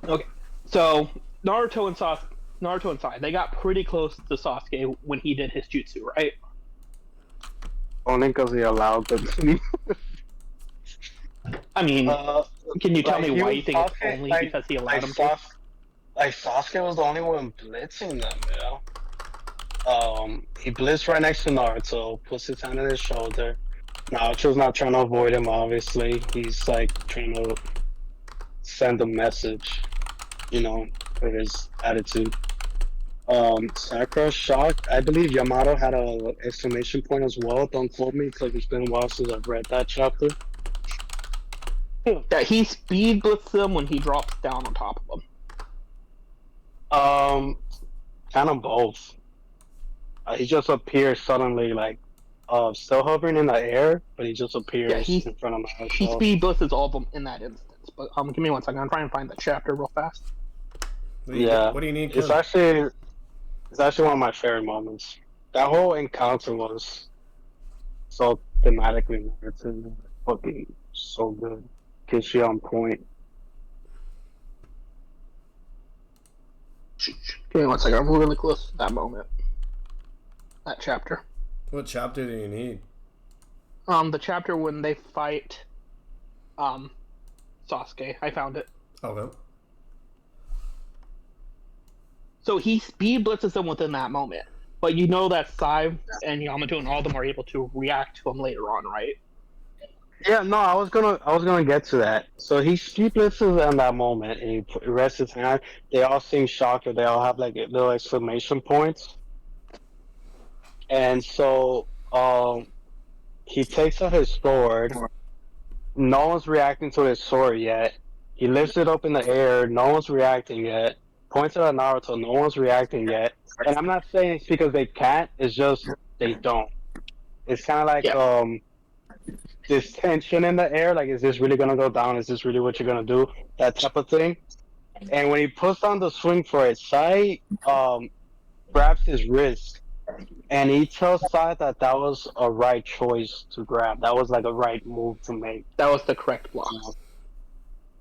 Okay. So Naruto and Sai, they got pretty close to Sasuke when he did his jutsu, right? Only because he allowed them to. I mean, can you tell like, me why he you think was it's Sasuke, only like- because he allowed like him to? Like Sasuke was the only one blitzing them, you know. He blitzed right next to Naruto, puts his hand on his shoulder. Naruto's not trying to avoid him, obviously. He's like trying to send a message, you know, for his attitude. Sakura shocked. I believe Yamato had a exclamation point as well. Don't quote me because it's been a while since I've read that chapter. That he speed blitzed them when he drops down on top of them. Kind of both. He just appears suddenly, like, still hovering in the air, but he just appears in front of Naruto. He speed blitzes all of them in that instance. But give me 1 second. I'm trying to find the chapter real fast. What do you need? It's actually one of my favorite moments. That whole encounter was so thematically narrative, fucking so good. Gets you on point. Give me 1 second. I'm really close to that moment. That chapter. What chapter do you need? The chapter when they fight Sasuke. I found it. Okay. So he speed blitzes them within that moment. But you know that Sai and Yamato and all of them are able to react to him later on, right? Yeah, no, I was gonna get to that. So he blitzes in that moment, and he rests his hand. They all seem shocked, or they all have like little exclamation points. And so, he takes out his sword. No one's reacting to his sword yet. He lifts it up in the air. No one's reacting yet. Points it at Naruto. No one's reacting yet. And I'm not saying it's because they can't. It's just they don't. It's kind of like this tension in the air. Like, is this really gonna go down? Is this really what you're gonna do? That type of thing. And when he puts on the swing for it, Sai grabs his wrist And he tells Sai that that was a right choice to grab. That was like a right move to make. That was the correct block.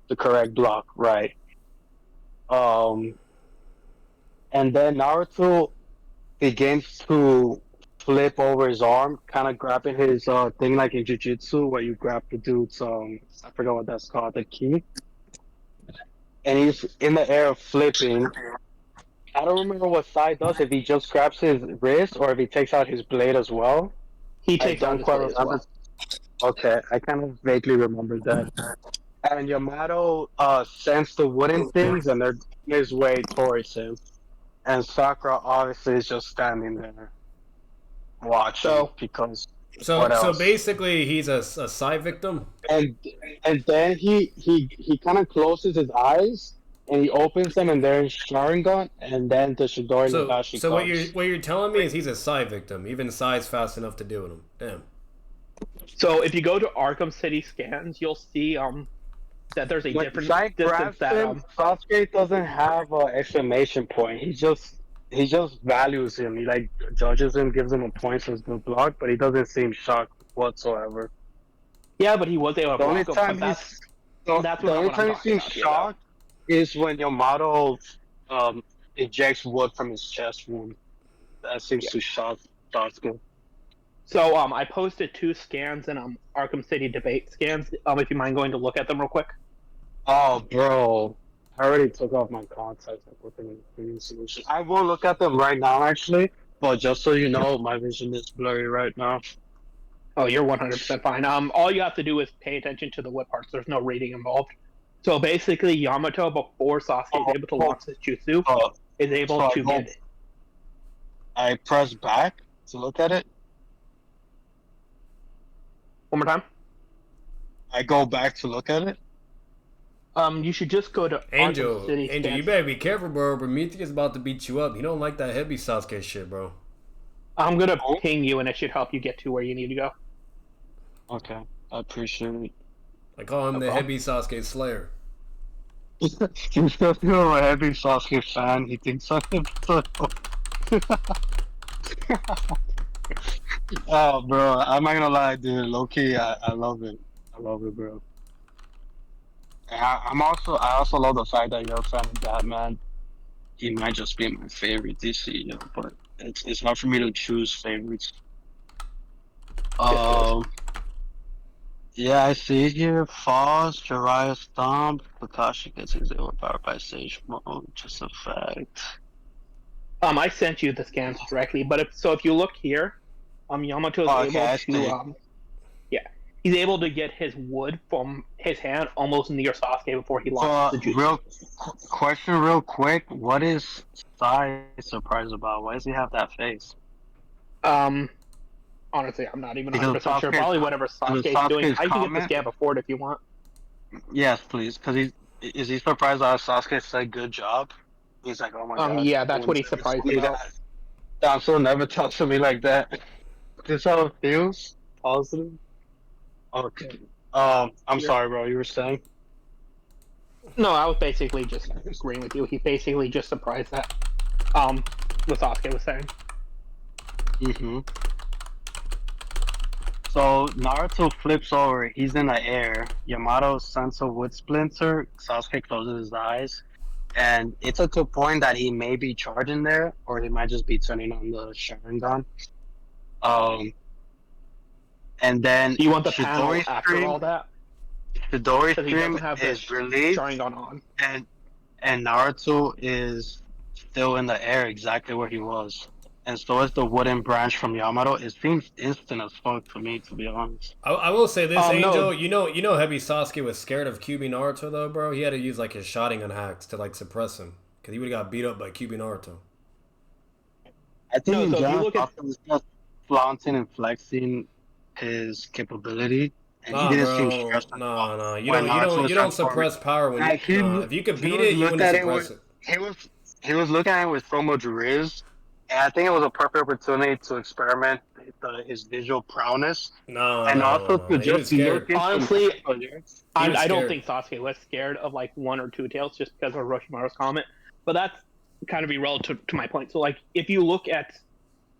The correct block, right? Um, and then Naruto begins to flip over his arm, kind of grabbing his thing like in Jiu-Jitsu, where you grab the dude's I forgot what that's called, the key. And he's in the air flipping. I don't remember what Sai does, if he just grabs his wrist or if he takes out his blade as well. He I takes out don't his quite blade as remember. well. Okay, I kind of vaguely remember that. And Yamato sends the wooden things and they're on his way towards him. And Sakura obviously is just standing there watching So because So what so else? basically, he's a side victim. And and then he kind of closes his eyes and he opens them and there's Sharingan and then the Shidori So Nagashi so comes. what you're telling me is he's a side victim. Even Sai's fast enough to deal with him. Damn. so if you go to Arkham City scans, you'll see that there's a When different Sai distance grabs that him, Sasuke doesn't have an exclamation point. He just values him. He like judges him, gives him a point for his good block, but he doesn't seem shocked whatsoever. yeah, but he was able to The only block him. time But he's that's the only what I'm time he talking seems about here, though. shocked is when Yamato ejects wood from his chest wound. That seems Yeah. to shock Sasuke. So I posted 2 scans in Arkham City debate scans. If you mind going to look at them real quick. Oh, bro. I already took off my contacts and put them in the premium solution. I will look at them right now, actually. But just so you know, my vision is blurry right now. Oh, you're 100% fine. All you have to do is pay attention to the whip parts. There's no reading involved. So basically, Yamato, before Sasuke is able to launch his jutsu, So, is able so to get. I press back to look at it. One more time. I go back to look at it. You should just go to Arkham City. Angel, you scans. better be careful, bro. Prometheus is about to beat you up. He don't like that heavy Sasuke shit, bro. I'm gonna ping you, and it should help you get to where you need to go. Okay, I appreciate it. I call him No the problem. heavy Sasuke Slayer. He's definitely a heavy Sasuke fan. He thinks I'm so. Oh, bro, I'm not gonna lie, dude. Low key, I love it. I love it, bro. And I also love the fact that you're a fan of Batman. He might just be my favorite DC, but it's hard for me to choose favorites. Um, yeah, I see here. Falls, Jiraiya Stomp, Kakashi gets his overpowered by Sage Mode. Just a fact. I sent you the scans directly, but if you look here, Yamato is Okay, I able see. to he's able to get his wood from his hand almost near Sasuke before he launches the jutsu. Question, real quick. What is Sai surprised about? Why does he have that face? Honestly, I'm not even Because 100% sure. Probably whatever Sasuke's doing. Sasuke's I can get the comment? scan before it if you want. Yes, please. Because is he surprised that Sasuke said good job? He's like, oh my god. Yeah, that's no what one's he's ever surprised told me about. that. Damso never talks to me like that. This how it feels? Positive? Okay. I'm sorry, bro. You were saying? No, I was basically just agreeing with you. He's basically just surprised that what Sasuke was saying. Mm-hmm. So Naruto flips over. He's in the air. Yamato sends a wood splinter. Sasuke closes his eyes, and it's at the point that he may be charging there, or he might just be turning on the Sharingan. And then Do you want the Shidori panel after stream. all that? Shidori Because he stream doesn't have is the released, Sharingan on. and Naruto is still in the air, exactly where he was. And so is the wooden branch from Yamato. It seems instant as fuck to me, to be honest. I will say this, Angel. No. You know, heavy Sasuke was scared of QB Naruto though, bro. He had to use like his Sharingan hacks to like suppress him because he would have got beat up by QB Naruto. I think No, in so if you general, look at Sasuke was just flaunting and flexing his capability, and he Nah, didn't seem bro. stressed at all Nah. when Naruto was You don't transforming. suppress power when you. Like he, Nah, if you could he beat was it, you looked wouldn't at it suppress with it. he was looking at it with so much riz, and I think it was a perfect opportunity to experiment with his visual prowess, and also to He was just scared. look into Honestly, players. He was I don't scared. think Sasuke was scared of like 1 or 2 tails just because of Orochimaru's comment. But that's kind of irrelevant to my point. So like if you look at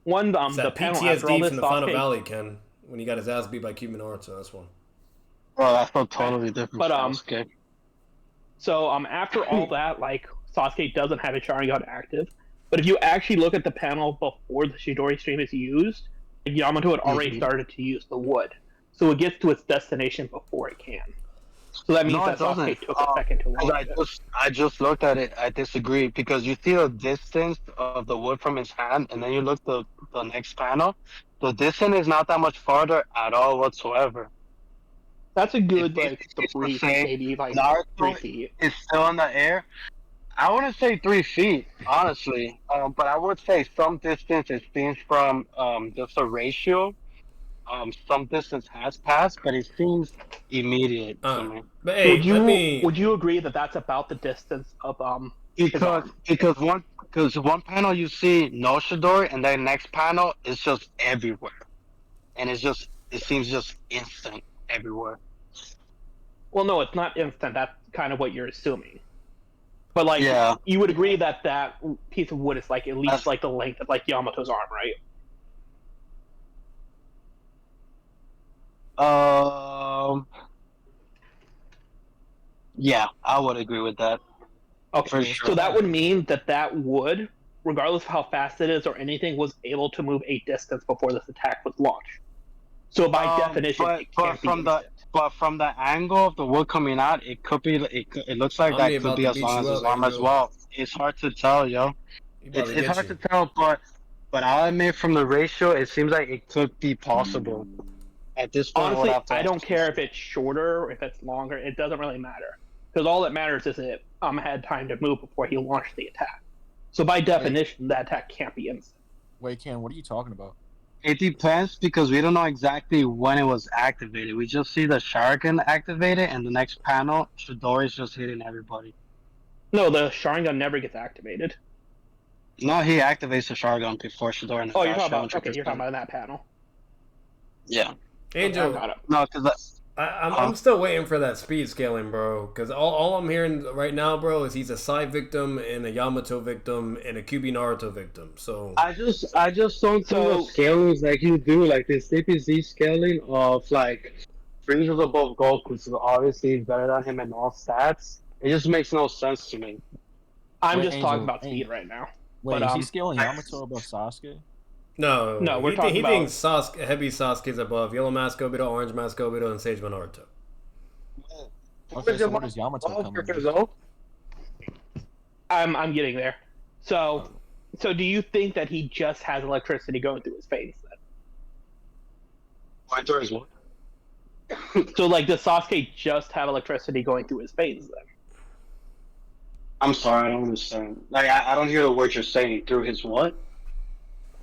One, It's the that panel after all PTSD this from the Final Sasuke, Valley, Ken, when he got his ass beat by Cuban Naruto. That's one. Well, that's a totally different But, Sasuke. so after all that, like Sasuke doesn't have a Sharingan active, but if you actually look at the panel before the Chidori stream is used, like, Yamato had already started to use the wood, so it gets to its destination before it can. So that means No, that it doesn't. Sasuke took a second to launch it. I just looked at it. I disagree because you see the distance of the wood from his hand, and then you look the next panel. The distance is not that much farther at all whatsoever. That's a good It's the 3 feet, same. maybe like 3 Naruto feet. is still in the air. I wouldn't say 3 feet, honestly. But I would say some distance. It seems from just a ratio. Some distance has passed, but it seems immediate to me. But hey, Would you agree that that's about the distance of his arm? Because one panel you see no Shidori, and then next panel is just everywhere, and it seems just instant everywhere. Well, no, it's not instant. That's kind of what you're assuming. But like, Yeah. you would agree that that piece of wood is like at least That's- like the length of like Yamato's arm, right? Yeah, I would agree with that. Okay, For sure. so that would mean that that wood, regardless of how fast it is or anything, was able to move a distance before this attack was launched. So by definition, it can't be instant. But from the angle of the wood coming out, it could be. It looks like Omni that could about be to as beat long as you his up, arm as Angel. well. It's hard to tell, yo. He about to It's get hard you. to tell, but I'll admit from the ratio, it seems like it could be possible. At this point, Honestly, we'll have to I don't actually care see. if it's shorter or if it's longer. It doesn't really matter because all that matters is it had time to move before he launched the attack. So by definition, that attack can't be instant. Wait, Ken, what are you talking about? It depends because we don't know exactly when it was activated. We just see the Sharingan activated, and the next panel, Chidori's just hitting everybody. No, the Sharingan never gets activated. No, he activates the Sharingan before Chidori and Oh, you're talking Nagashi, about okay. You're talking about that panel. Yeah. Angel, Got it. No, because I'm still waiting for that speed scaling, bro. Because all I'm hearing right now, bro, is he's a Sai victim and a Yamato victim and a Kyuubi Naruto victim. So I just don't So- do the scalings like you do, like the CPZ scaling of like Frieza's above Goku, so obviously he's better than him in all stats. It just makes no sense to me. I'm Wait, just Angel, talking about Angel. speed right now. Wait, But, is he scaling Yamato above Sasuke? no, No, we're he talking about- thinks HEBI Sasuke's above Yellow Mask Obito, Orange Mask Obito, and Sage Naruto. Okay, so where does Yamato come in? I'm getting there. So do you think that he just has electricity going through his veins then? Pointer is what? So like, does Sasuke just have electricity going through his veins then? I'm sorry, I don't understand. Like I don't hear the words you're saying. Through his what?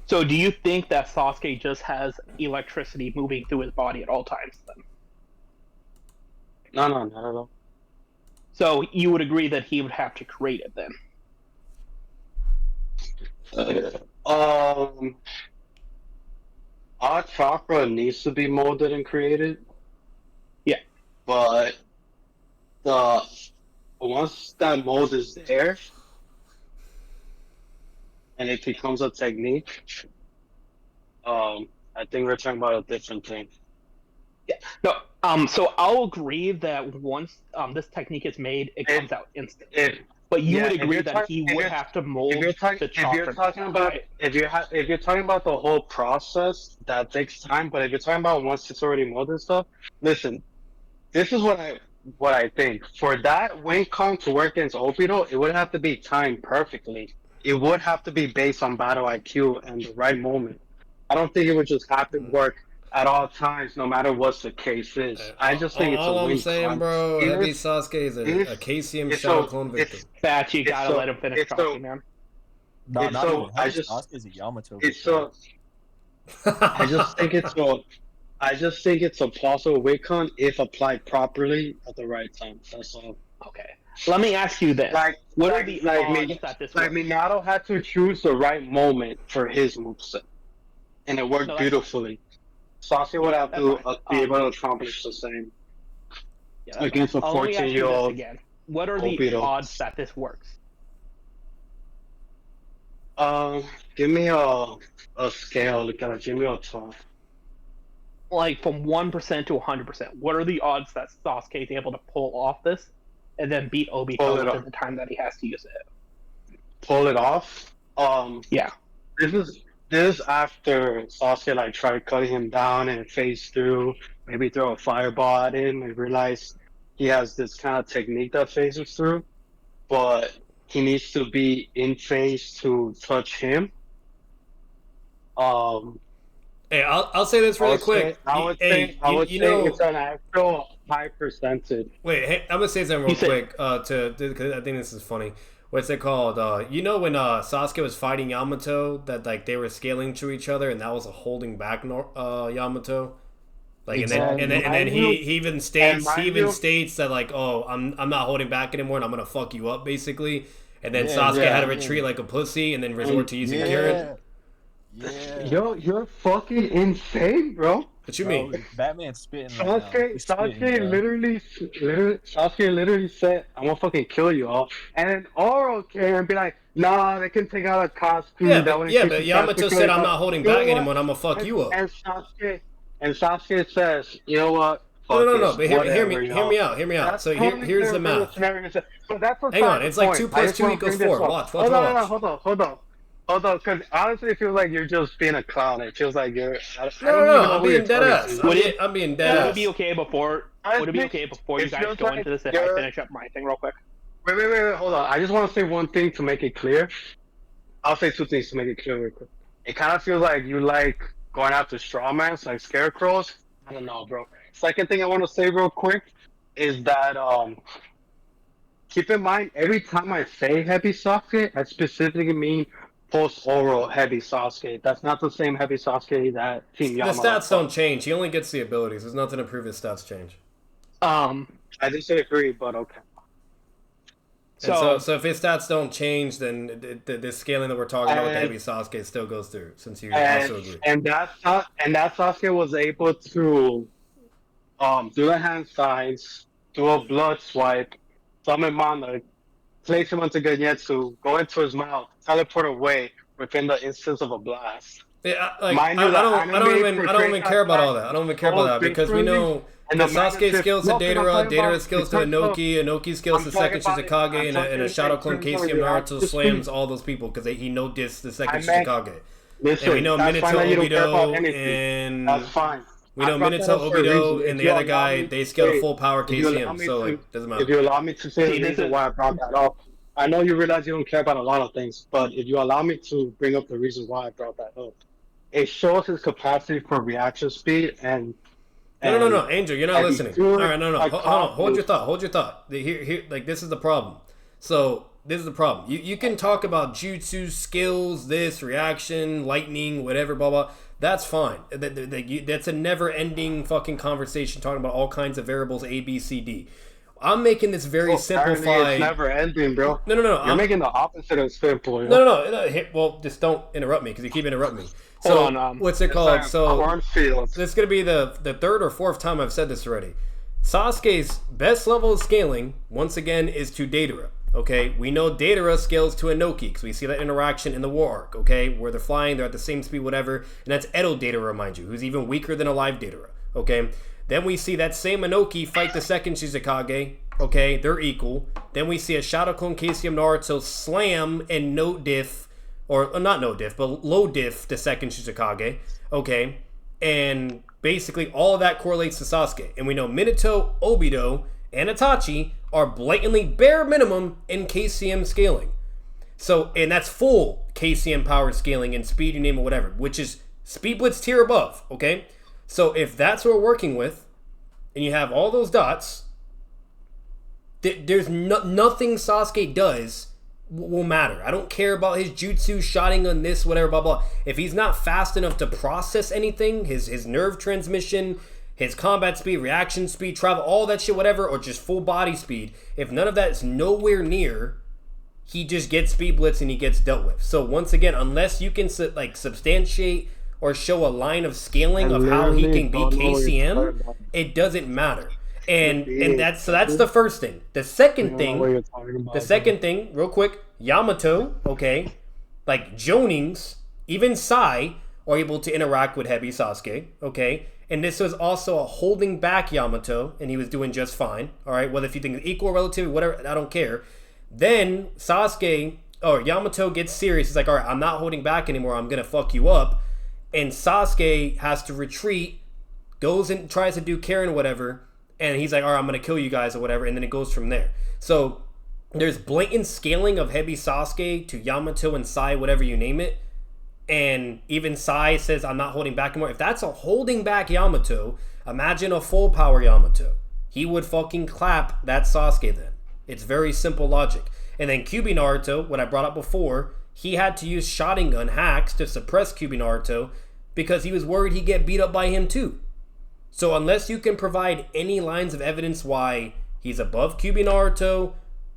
So do you think that Sasuke just has electricity moving through his body at all times then? No, not at all. So you would agree that he would have to create it then? Our chakra needs to be molded and created. Yeah. But once that mold is there and it becomes a technique, I think we're talking about a different thing. No. So I'll agree that once this technique is made, it comes out instantly. But you would agree that he would have to mold the chakra. If you're talking about if you're talking about the whole process, that takes time. But if you're talking about once it's already molded and stuff, listen, this is what I think. For that Wincon to work against Obito, it would have to be timed perfectly. It would have to be based on battle IQ and the right moment. I don't think it would just have to work at all times, no matter what the case is. I just think it's a all Wincon. I'm saying, bro. HEBI Sasuke is a KCM Shadow clone victim. That you gotta so- let him finish it's so- talking, man. No, It's not so- even. I Hebi just- Sasuke is a Yamato. It's victim. so. I just think it's a possible Wincon if applied properly at the right time. That's all. Okay. Let me ask you this. What are the odds that this Like works? Minato had to choose the right moment for his moveset, and it worked No, that's beautifully. Sasuke would have to That's fine. be able to accomplish the same Yeah, that's against a fine. Let me ask you this 14-year-old. again. What are the Obito. odds that this works? Give me a scale. Look at it. Give me a 12. Like from 1% to 100%. What are the odds that Sasuke is able to pull off this and then beat Pull Obito it within off. the time that he has to use it? Pull it off. Yeah. This after Sasuke like tried cutting him down and phase through, maybe throw a fireball at him and realize he has this kind of technique that phases through, but he needs to be in phase to touch him. Hey, I'll say this really quick. I would say it's an actual high percentage. Wait, hey, I'm gonna say something real You said- quick. Because I think this is funny. What's it called? You know when Sasuke was fighting Yamato, that like they were scaling to each other, and that was a holding back Yamato. Like and then he even states that like, oh, I'm not holding back anymore, and I'm gonna fuck you up basically. And then Sasuke had to retreat like a pussy, and then resort to using Kirin. Yeah. Yo, you're fucking insane, bro. What you mean? Batman's spitting right now. Sasuke literally said, "I'm gonna fucking kill you all," and then Oro came and be like, "Nah, they can take out a costume." Yeah, but Yamato said, "I'm not holding back anymore, and I'm gonna fuck you up." And Sasuke says, "You know what? No. But hear me out. So here's the math. Hang on, it's like 2 + 2 = 4. Watch. Hold on, because honestly, it feels like you're just being a clown. It feels like you're. No, I'm being dead ass. I'm being dead ass. Would it be okay before you guys go into this if I finish up my thing real quick? Wait, hold on. I just want to say one thing to make it clear. I'll say 2 things to make it clear real quick. It kind of feels like you like going after strawmans, like scarecrows. I don't know, bro. Second thing I want to say real quick is that keep in mind, every time I say HEBI Sasuke, I specifically mean post-oral HEBI Sasuke. That's not the same HEBI Sasuke that Team Yamato. The stats don't change. He only gets the abilities. There's nothing to prove his stats change. I disagree, but okay. So if his stats don't change, then the scaling that we're talking about with HEBI Sasuke still goes through, since you also agree. And that Sasuke was able to do the hand signs, do a blood swipe, summon Monarch, place him onto Genjutsu, go into his mouth, teleport away within the instance of a blast. Yeah, like, I don't even care about all that. I don't even care about that because we know that Sasuke skills to Deidara skills to Inoki skills to second Shizukage, and a Shadow Clone Casey of Naruto slams all those people because he no diss the second Shizukage. And we know Minato, Obito, and that's fine. We know Minato, Obito, and the other guy, they scale full power KCM, so like, doesn't matter. If you allow me to say the reason why I brought that up, I know you realize you don't care about a lot of things, but if you allow me to bring up the reason why I brought that up, it shows his capacity for reaction speed and No, Angel, you're not listening. All right, no. Hold on. Hold your thought. Here, like, this is the problem. So, this is the problem. You can talk about jutsu, skills, this, reaction, lightning, whatever, blah, blah. That's fine. That's a never-ending fucking conversation talking about all kinds of variables, A, B, C, D. I'm making this very simplified. It's never ending, bro. No. You're making the opposite of simple. You know? No. Well, just don't interrupt me because you keep interrupting me. So, what's it called? So, this is going to be the third or fourth time I've said this already. Sasuke's best level of scaling, once again, is to Deidara. Okay? We know Deidara scales to Inoki because we see that interaction in the war arc, okay? Where they're flying, they're at the same speed, whatever. And that's Edo Deidara, mind you, who's even weaker than a live Deidara, okay? Then we see that same Inoki fight the second Shizukage, okay? They're equal. Then we see a Shadow Clone Casey of Naruto slam and no diff, or not no diff, but low diff the second Shizukage, okay? And basically all of that correlates to Sasuke. And we know Minato, Obito, and Itachi are blatantly bare minimum in KCM scaling. So, and that's full KCM power scaling and speed, you name it, whatever, which is Speed Blitz tier above, okay? So if that's what we're working with, and you have all those dots, there's nothing Sasuke does will matter. I don't care about his jutsu, shotting on this, whatever, blah, blah. If he's not fast enough to process anything, his nerve transmission, his combat speed, reaction speed, travel, all that shit, whatever, or just full body speed, if none of that is nowhere near, he just gets Speed Blitz and he gets dealt with. So once again, unless you can substantiate or show a line of scaling of how he can beat KCM, it doesn't matter. And that's the first thing. The second thing, real quick, Yamato, okay, like Jonings Even Sai are able to interact with HEBI Sasuke, okay? And this was also a holding back Yamato, and he was doing just fine, all right? Whether if you think equal, relative, whatever, I don't care. Then Sasuke, or Yamato gets serious. He's like, all right, I'm not holding back anymore. I'm going to fuck you up. And Sasuke has to retreat, goes and tries to do Karen or whatever, and he's like, all right, I'm going to kill you guys or whatever, and then it goes from there. So there's blatant scaling of HEBI Sasuke to Yamato and Sai, whatever you name it. And even Sai says, I'm not holding back anymore. If that's a holding back Yamato, imagine a full power Yamato. He would fucking clap that Sasuke then. It's very simple logic. And then Kyuubi Naruto, what I brought up before, he had to use Sharingan hacks to suppress Kyuubi Naruto because he was worried he'd get beat up by him too. So unless you can provide any lines of evidence why he's above Kyuubi Naruto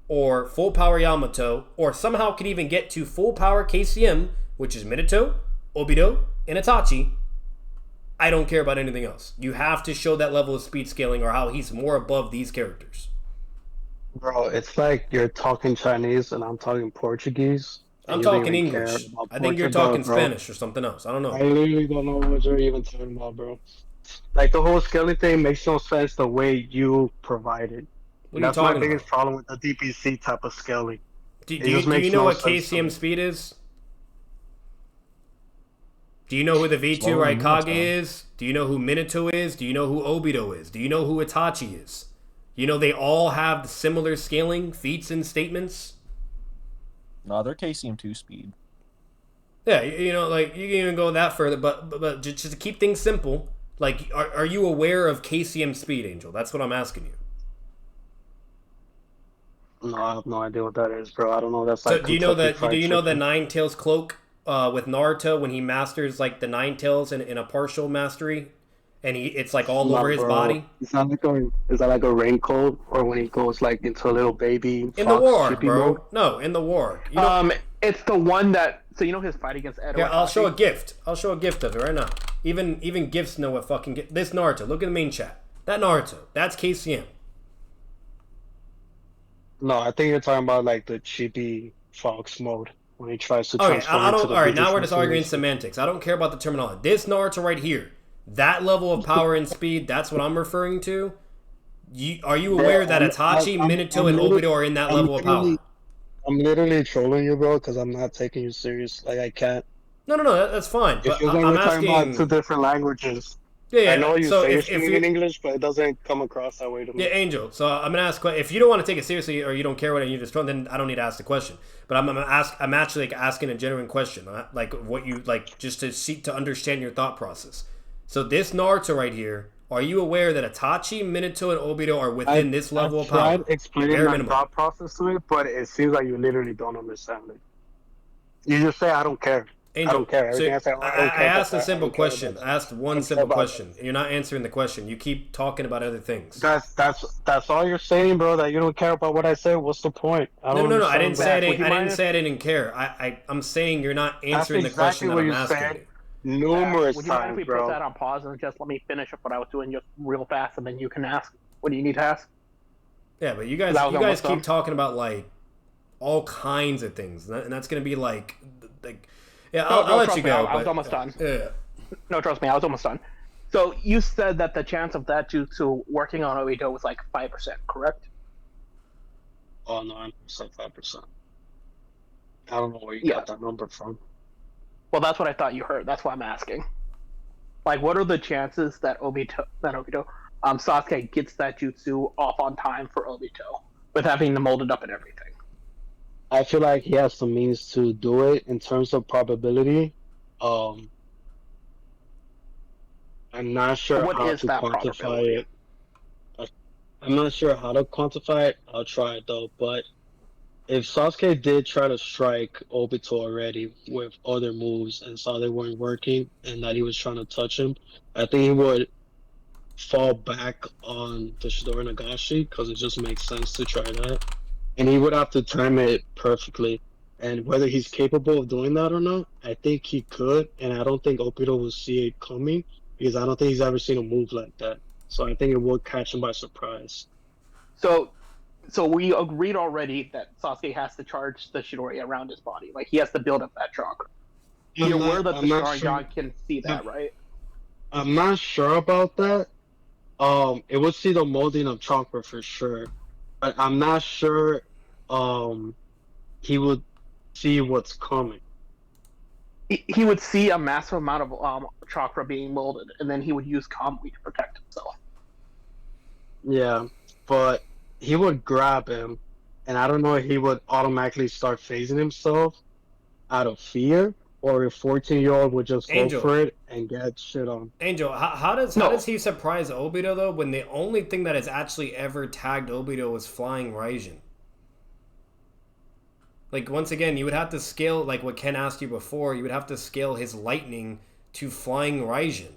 or full power Yamato, or somehow could even get to full power KCM, which is Minato, Obito, and Itachi, I don't care about anything else. You have to show that level of speed scaling or how he's more above these characters. Bro, it's like you're talking Chinese and I'm talking Portuguese. I'm talking English. I think you're talking Spanish or something else. I don't know. I literally don't know what you're even talking about, bro. Like, the whole scaling thing makes no sense the way you provide it. That's my biggest problem with the DPC type of scaling. Do you know what KCM speed is? Do you know who the V2 Raikage is? Do you know who Minato is? Do you know who Obito is? Do you know who Itachi is? You know they all have similar scaling feats and statements. No, they're KCM2 speed. Yeah, you know, like you can even go that further, but just to keep things simple, like, are you aware of KCM speed, Angel? That's what I'm asking you. No, I have no idea what that is, bro. I don't know. That's like. So do you know that? Do you know the Nine Tails cloak with Naruto when he masters like the Nine Tails in a partial mastery, and it's like all over his body? Is that like a raincoat, or when he goes like into a little baby? In the war, bro. Mode? No, in the war. You know, it's the one that. So you know his fight against Edo. Here, I'll show a gift. I'll show a gift of it right now. Even gifts know what fucking this Naruto. Look at the main chat. That Naruto. That's KCM. No, I think you're talking about like the chibi Fox mode when he tries to transform. I don't. All right, now we're just arguing semantics. I don't care about the terminology. This Naruto right here, that level of power and speed. That's what I'm referring to. Are you aware that Itachi, Minato, and Obito are in that level of power? I'm literally trolling you, bro, because I'm not taking you serious. Like, I can't. No, that's fine. But I'm asking about two different languages. Yeah. I know you say you're speaking in English, but it doesn't come across that way to me. Yeah, Angel. So I'm gonna ask. If you don't want to take it seriously or you don't care what you just trolling, then I don't need to ask the question. But I'm actually like asking a genuine question, like what you like, just to seek to understand your thought process. So this Naruto right here. Are you aware that Itachi, Minato, and Obito are within this level of power? I tried explaining my thought process to it, but it seems like you literally don't understand it. You just say, I don't care. Angel, I don't care. Everything I say, I don't care. I asked a simple question. I asked one simple question. You're not answering the question. You keep talking about other things. That's all you're saying, bro, that you don't care about what I say. What's the point? No. I didn't say I didn't care. I'm saying you're not answering the question that I'm asking you. Numerous would you mind if we bro. put that on pause and just let me finish up what I was doing just real fast, and then you can ask what do you need to ask? Yeah, but you guys keep talking about like all kinds of things, and that's gonna be like yeah. I'll let you go. I was almost done. Yeah. No, trust me, I was almost done. So you said that the chance of that jutsu working on Obito was like 5%, correct? Oh no, I said 5%. I don't know where you got that number from. Well, that's what I thought you heard. That's why I'm asking. Like, what are the chances that Sasuke gets that jutsu off on time for Obito with having to mold it up and everything? I feel like he has the means to do it. In terms of probability, I'm not sure how to quantify it. I'm not sure how to quantify it. I'll try it though, but if Sasuke did try to strike Obito already with other moves and saw they weren't working and that he was trying to touch him, I think he would fall back on the Chidori Nagashi because it just makes sense to try that. And he would have to time it perfectly. And whether he's capable of doing that or not, I think he could. And I don't think Obito will see it coming because I don't think he's ever seen a move like that. So I think it would catch him by surprise. So we agreed already that Sasuke has to charge the Chidori around his body. Like, he has to build up that chakra. You're aware that the I'm not sure. Sharingan can see that, right? I'm not sure about that. It would see the molding of chakra for sure, but I'm not sure. Um, he would see what's coming. He would see a massive amount of chakra being molded, and then he would use Kamui to protect himself. Yeah, but he would grab him, and I don't know if he would automatically start phasing himself out of fear, or if 14-year-old would just Angel. go for it and get shit on. Angel, how does he surprise Obito though when the only thing that has actually ever tagged Obito was flying Raijin? Like, once again, you would have to scale, like what Ken asked you before, you would have to scale his lightning to flying Raijin.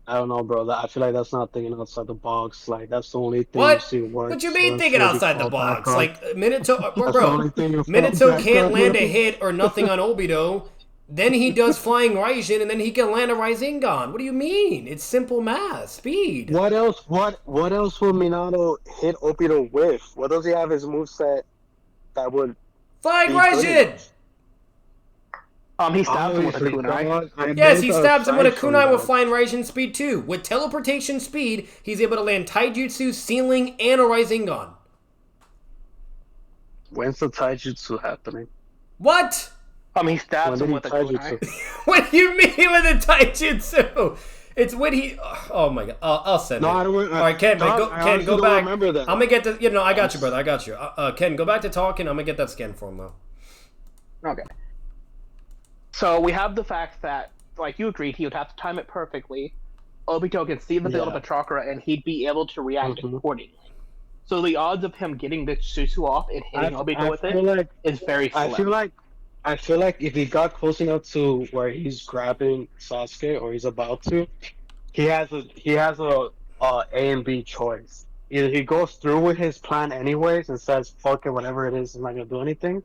I don't know, bro. I feel like that's not thinking outside the box. Like, that's the only thing you What? see works. What you mean so thinking sure outside the box? back Like, Minato, That's the only thing you fall Minato back can't on. land a hit or nothing on Obito. Then he does flying Raijin, and then he can land a Rasengan. What do you mean? It's simple math. Speed. What else? What else would Minato hit Obito with? What does he have his moveset that would Flying be good Raijin! enough? He stabs him with a Obviously, kunai. dog, Yes, he stabs him with a aside from kunai with that, flying Raijin speed too. With teleportation speed, he's able to land taijutsu, ceiling, and a Rasengan. when's the taijutsu happening? What? He stabs When him did with he a kunai. taijutsu? What do you mean with a taijutsu? It's when he. Oh my god! I'll send No, it. I don't. All right, Ken, Dog, Ken, I honestly go don't back. remember that. I'm gonna get the. I got you, brother. I got you. Ken, go back to talking. I'm gonna get that scan for him though. Okay. So we have the fact that, like you agreed, he would have to time it perfectly. Obito can see the build-up of chakra, and he'd be able to react accordingly. So the odds of him getting the jutsu off and hitting Obito with it is very slim. I feel like if he got close enough to where he's grabbing Sasuke or he's about to, he has a A and B choice. Either he goes through with his plan anyways and says fuck it, whatever it is, I'm not gonna do anything,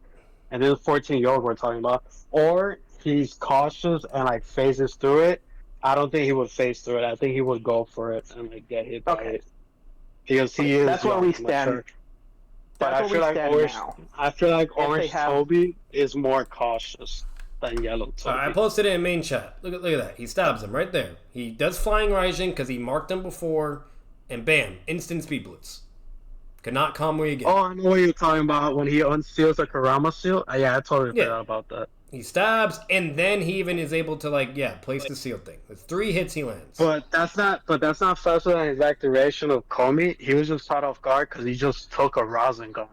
and then the 14-year-old we're talking about, or he's cautious and like phases through it. I don't think he would phase through it. I think he would go for it and like get hit by it. Because he is. That's where we stand. But I feel like Orange Toby is more cautious than Yellow Toby. I posted it in main chat. Look at that. He stabs him right there. He does flying Raijin because he marked him before, and bam, instant speed blitz. Cannot Kamui again. Oh, I know what you're talking about when he unseals the Karama seal. Yeah, I totally forgot about that. He stabs, and then he even is able to place the seal thing. With 3 hits, he lands. But that's not faster than his activation of Komi. He was just caught off guard because he just took a Rasengan.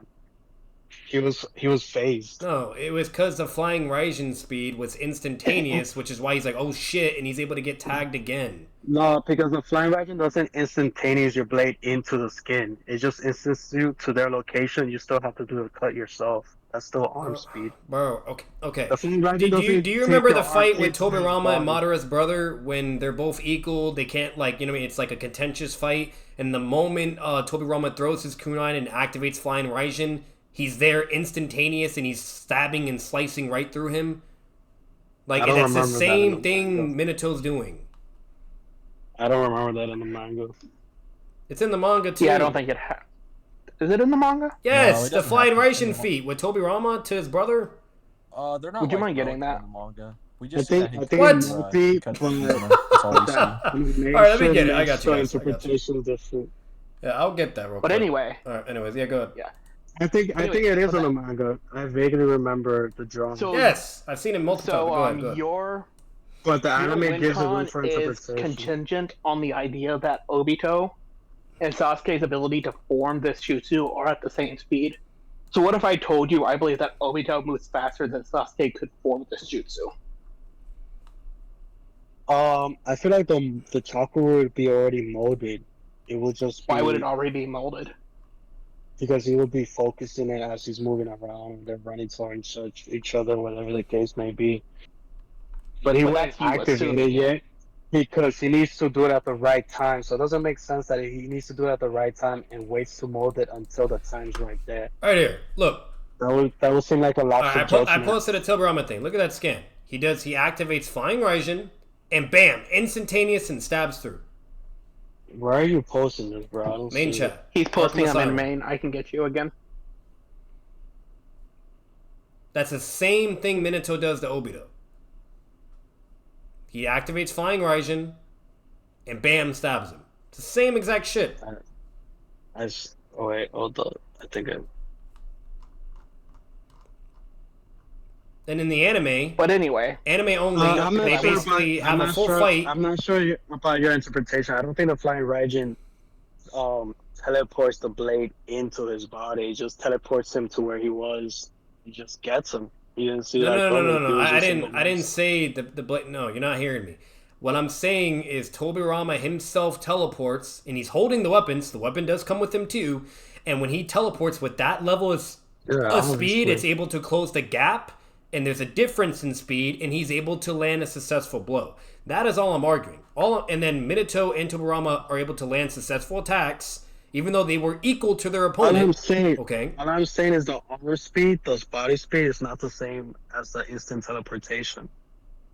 He was phased. No, it was because the flying Raijin speed was instantaneous, which is why he's like, oh shit, and he's able to get tagged again. No, because the flying Raijin doesn't instantaneous your blade into the skin. It just instants you to their location. You still have to do the cut yourself. That's still arm speed. Bro, okay. The Do you remember the fight with Tobirama and Madara's brother when they're both equal? They can't, it's like a contentious fight. And the moment Tobirama throws his kunai and activates flying Raijin, he's there instantaneous and he's stabbing and slicing right through him. And that's the same thing Minato's doing. I don't remember that in the manga. It's in the manga too. Yeah, I don't think it Is it in the manga? Yes, the flying Raijin feat with Tobirama to his brother. They're not. Would you mind getting that? In the manga. We I just think What? it might be, that's all we see. All right, let me get it. I got you. Interpretation different. Yeah, I'll get that real quick. But anyway. All right. Anyways, yeah, go ahead. Yeah. I think it is in the manga. I vaguely remember the drama. So, yes, I've seen it multiple times. Go ahead. But the anime gives a room for is interpretation. contingent on the idea that Obito and Sasuke's ability to form this jutsu are at the same speed. So what if I told you I believe that Obito moves faster than Sasuke could form this jutsu? I feel like the chakra would be already molded. It would just be... Why would it already be molded? Because he would be focusing it as he's moving around and they're running towards each other, whatever the case may be. But he won't activate it yet because he needs to do it at the right time. So it doesn't make sense that he needs to do it at the right time and waits to mold it until the time's right there. Right here, look. That would seem like a lot of judgment. I posted a Tobirama thing. Look at that scan. He activates flying Raijin, and bam, instantaneous and stabs through. Where are you posting this, bro? Main chat. He's posting them in main. I can get you again. That's the same thing Minato does to Obito. He activates Flying Raijin, and bam, stabs him. It's the same exact shit. Oh wait, hold up. I think I... And in the anime, But anyway, anime only, they basically have a full fight. I'm not sure about your interpretation. I don't think the Flying Raijin teleports the blade into his body. It just teleports him to where he was. He just gets him. You didn't see that coming. No. I didn't say the blade. No, you're not hearing me. What I'm saying is Tobirama himself teleports, and he's holding the weapons. The weapon does come with him too. And when he teleports with that level of speed, it's able to close the gap. And there's a difference in speed, and he's able to land a successful blow. That is all I'm arguing. And then Minato and Tobirama are able to land successful attacks, even though they were equal to their opponent. All I'm saying is the armor speed, the body speed, is not the same as the instant teleportation.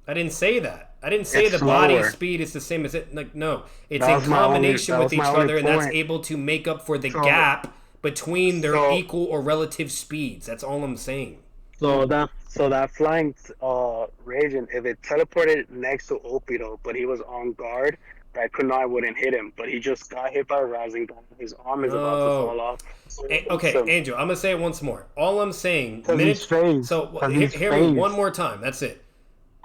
I didn't say that. I didn't say the body speed is the same as it. Like, no, it's in combination with each other, and that's able to make up for the gap between their equal or relative speeds. That's all I'm saying. So that flying Raijin, if it teleported next to Obito, but he was on guard, that kunai wouldn't hit him. But he just got hit by a rising gun. His arm is about to fall off. So Angel, I'm gonna say it once more. All I'm saying, hear me one more time. That's it.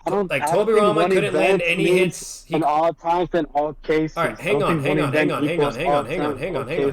Tobirama couldn't land any hits. In all times, in all cases. All right, hang on.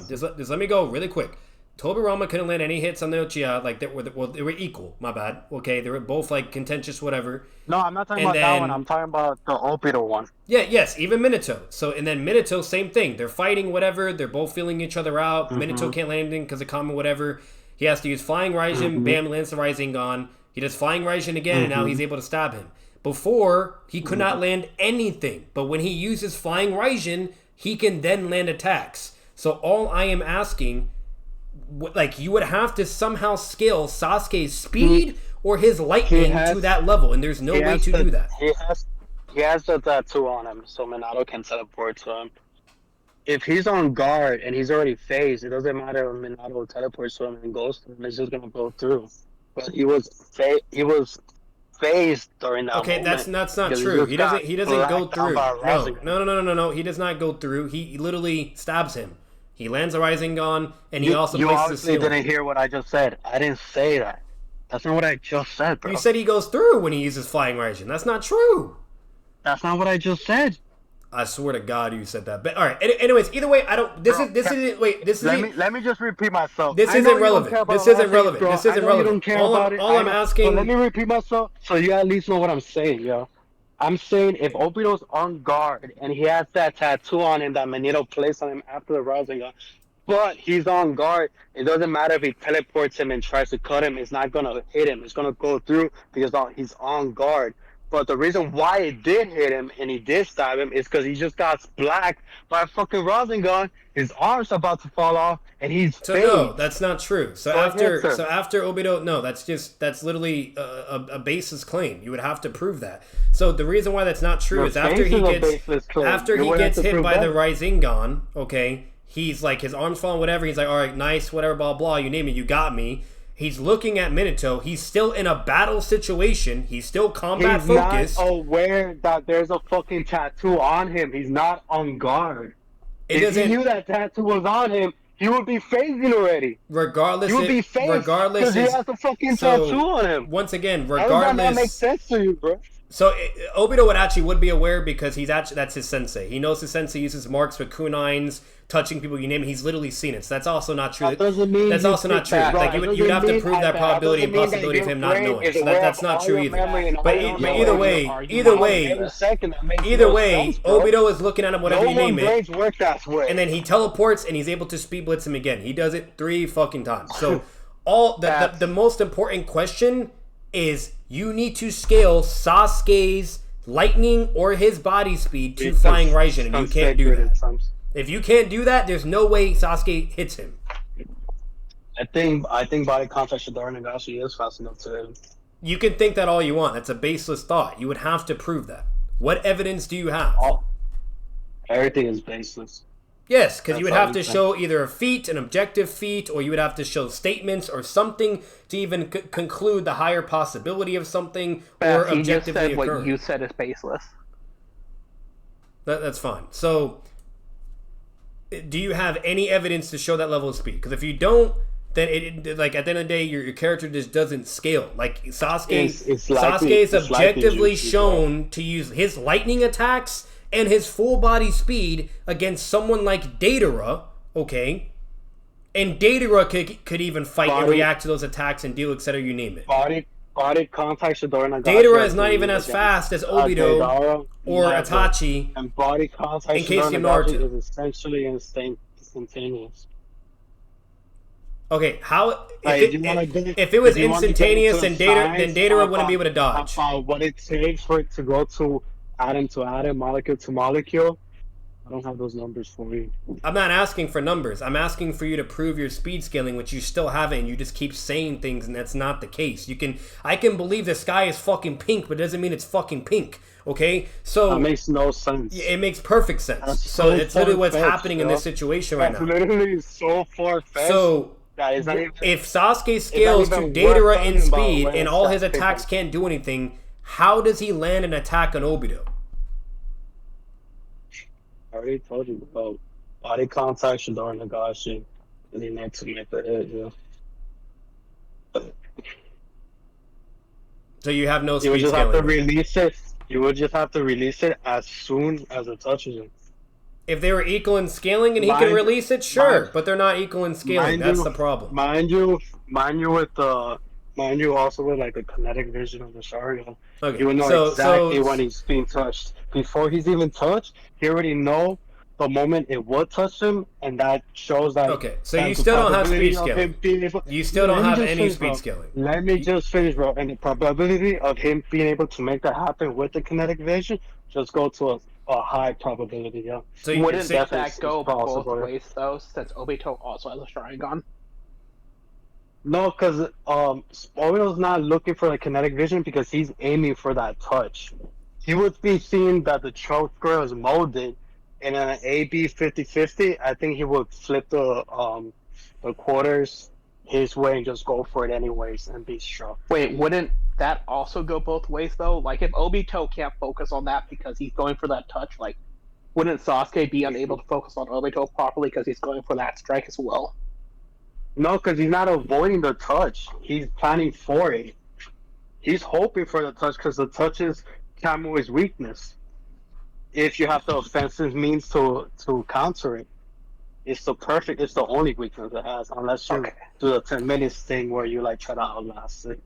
Just let me go really quick. Tobirama couldn't land any hits on the Uchiha. They were equal. My bad. Okay, they were both contentious, whatever. No, I'm not talking about that one. I'm talking about the Obito one. Yeah, yes, even Minato. So, and then Minato, same thing. They're fighting, whatever. They're both feeling each other out. Minato can't land anything because of Kama, whatever. He has to use Flying Raijin. Bam, lands the Rasengan. He does Flying Raijin again, and now he's able to stab him. Before, he could not land anything. But when he uses Flying Raijin, he can then land attacks. So all I am asking... you would have to somehow scale Sasuke's speed or his lightning to that level, and there's no way to do that. He has the tattoo on him, so Minato can teleport to him. If he's on guard and he's already phased, it doesn't matter if Minato teleports to him and goes to him. It's just gonna go through. But he was phased during that. Okay, moment that's not true. He doesn't go through. No. He does not go through. He literally stabs him. He lands a Rasengan, and he also places the ceiling. You obviously didn't hear what I just said. I didn't say that. That's not what I just said, bro. You said he goes through when he uses Flying Raijin. That's not true. That's not what I just said. I swear to God you said that. But all right. Anyways, either way, I don't. Let me just repeat myself. This isn't relevant. This isn't relevant. This isn't relevant. You don't care about it. All I'm asking. Let me repeat myself so you at least know what I'm saying, yo. I'm saying if Obito's on guard and he has that tattoo on him that Magneto placed on him after the Rasengan, but he's on guard, it doesn't matter if he teleports him and tries to cut him, it's not going to hit him. It's going to go through because he's on guard. But the reason why it did hit him and he did stab him is because he just got blacked by a fucking Rasengan. His arm's about to fall off, and he's no, that's not true. So after Obito, no, that's literally a baseless claim. You would have to prove that. So the reason why that's not true is after he gets hit by the Rasengan, okay, he's like his arms falling, whatever. He's like, all right, nice, whatever, blah blah. You name it, you got me. He's looking at Minato. He's still in a battle situation. He's still combat focused. He's not aware that there's a fucking tattoo on him. He's not on guard. If he knew that tattoo was on him, he would be phasing already. Regardless, he would be phased because he has a fucking tattoo on him. Once again, regardless, how does that make sense to you, bro? So Obito would be aware because that's his sensei. He knows his sensei uses marks with kunines, touching people, you name it. He's literally seen it. So that's also not true. That's also not true. You'd have to prove that probability and possibility of him not knowing. So that's not true either. But either way, Obito is looking at him, whatever you name it, and then he teleports and he's able to speed blitz him again. He does it 3 fucking times. So the most important question is you need to scale Sasuke's lightning or his body speed to Flying Raijin, and you can't do that. If you can't do that, there's no way Sasuke hits him. I think body contact Shidara Nagashi is fast enough to him. You can think that all you want. That's a baseless thought. You would have to prove that. What evidence do you have? Everything is baseless. Yes, because you would That's all have to I'm saying. show either a feat, an objective feat, or you would have to show statements or something to even conclude the higher possibility of something or Beth, he just objectively said what occurring. you said is baseless. That's fine. So, do you have any evidence to show that level of speed? Because if you don't, then it like at the end of the day, your character just doesn't scale. Like Sasuke, It's likely- Sasuke is it's likely objectively jutsu, shown to use his lightning attacks and his full body speed against someone like Deidara, okay? And Deidara could even fight and react to those attacks and deal, etc. You name it. Body contact Shidori Nagashi. Deidara is not even as fast as Obito Deidara, or never. Itachi. And body contact In case Shidori you Nagashi Naruto. is essentially instantaneous. Okay, how Like, if it was instantaneous and Deidara wouldn't be able to dodge. What it takes for it to go to atom, molecule to molecule. I don't have those numbers for you. I'm not asking for numbers. I'm asking for you to prove your speed scaling, which you still haven't. You just keep saying things, and that's not the case. I can believe the sky is fucking pink, but it doesn't mean it's fucking pink. Okay, so That makes no sense. it makes perfect sense. That's So so it's literally what's far-fetched, happening in bro. this situation right That's now. literally so far-fetched. So that is not even, if Sasuke scales to even Deidara worth in talking about speed when and it's all that his attacks pink. can't do anything, how does he land an attack on Obito? I already told you about body contact Shidori Nagashi. And he needs to make the hit, yeah. So you have no You would speed just have to scaling. release it. You would just have to release it as soon as it touches him. If they were equal in scaling and he can Mind- release it, sure, mind- but they're not equal in scaling. mind That's you- the problem. Mind you also with like the kinetic vision of the Sharingan. Okay, You would know so exactly when he's being touched. Before he's even touched, he already know the moment it would touch him, and that shows that. okay, so that's you the still don't have probability speed of him scaling. being able- You still Let don't me have just any finish, speed bro. scaling. Let me just finish, bro. And the probability of him being able to make that happen with the kinetic vision just go to a high probability, yeah. So you Wouldn't say, that go both possible, yeah. ways though, since Obito also has a Sharingan? No, because Oriole's not looking for the kinetic vision because he's aiming for that touch. He would be seeing that the chakra is molded, and in an AB 50-50, I think he would flip the quarters his way and just go for it anyways and be struck. Wait, wouldn't that also go both ways though? Like if Obito can't focus on that because he's going for that touch, like wouldn't Sasuke be unable to focus on Obito properly because he's going for that strike as well? No, because he's not avoiding the touch. He's planning for it. He's hoping for the touch because the touch is Kamui's weakness. If you have the offensive means to counter it, it's the only weakness it has, unless you do the 10 minutes thing where you like try to outlast it.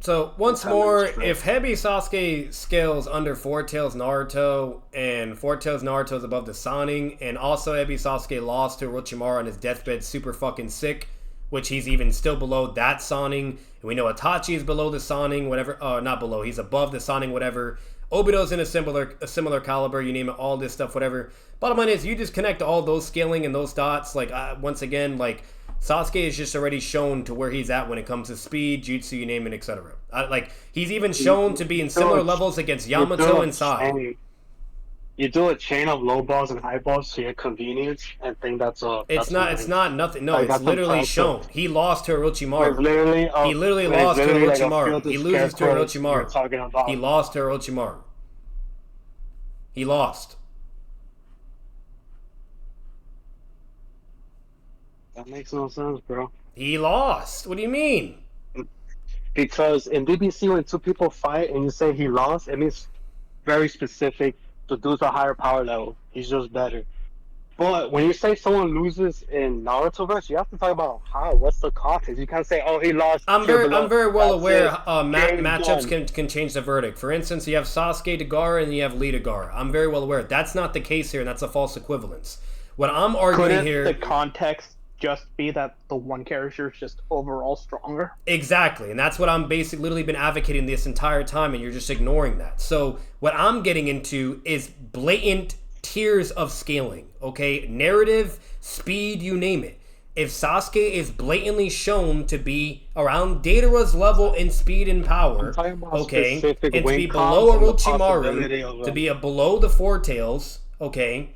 so once more, if HEBI Sasuke scales under Four Tails Naruto, and Four Tails Naruto is above the Sannin, and also HEBI Sasuke lost to Orochimaru on his deathbed super fucking sick, which he's even still below that Sannin, and we know Itachi is below the Sannin, whatever, not below, he's above the Sannin, whatever. Obito's in a similar caliber, you name it, all this stuff, whatever. Bottom line is, you just connect all those scaling and those dots, like, once again, like, Sasuke is just already shown to where he's at when it comes to speed, jutsu, you name it, etc. Like, he's even shown to be in similar levels against Yamato and Sai. You do a chain of low balls and high balls to your convenience, and think that's a. It's not nothing. No, Like, it's that's literally impressive. shown. He lost to Orochimaru. He literally lost to Orochimaru. He loses to You're Orochimaru. talking about. He lost to Orochimaru. He lost. That makes no sense, bro. He lost. What do you mean? Because in DBC, when two people fight and you say he lost, it means very specific. The dude's a higher power level. He's just better. But when you say someone loses in Naruto verse, you have to talk about how. What's the context? You can't say, "Oh, he lost." I'm very well That's aware it. Game matchups done. can change the verdict. For instance, you have Sasuke to Gaara and you have Lee to Gaara. I'm very well aware. That's not the case here, and that's a false equivalence. What I'm arguing Couldn't here... the context just be that the one character is just overall stronger? Exactly, and that's what I'm basically literally been advocating this entire time, and you're just ignoring that. So what I'm getting into is blatant tiers of scaling, okay? Narrative, speed, you name it. If Sasuke is blatantly shown to be around Deidara's level in speed and power, I'm talking about okay, specific and to be win below comps and the possibility Orochimaru, of to be below the Four Tails, okay,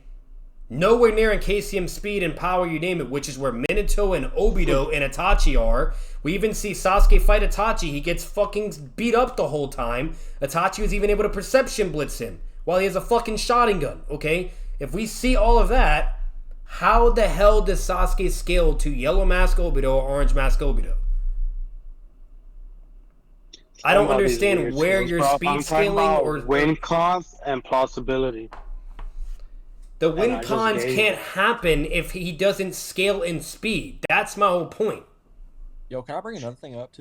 Nowhere near in KCM speed and power, you name it, which is where Minato and Obito and Itachi are. We even see Sasuke fight Itachi. He gets fucking beat up the whole time. Itachi was even able to perception blitz him while he has a fucking Sharingan, okay? If we see all of that, how the hell does Sasuke scale to Yellow Mask Obito or Orange Mask Obito? I don't understand where your speed scaling or win cons and plausibility. The win cons can't happen if he doesn't scale in speed. That's my whole point. Yo, can I bring another thing up too?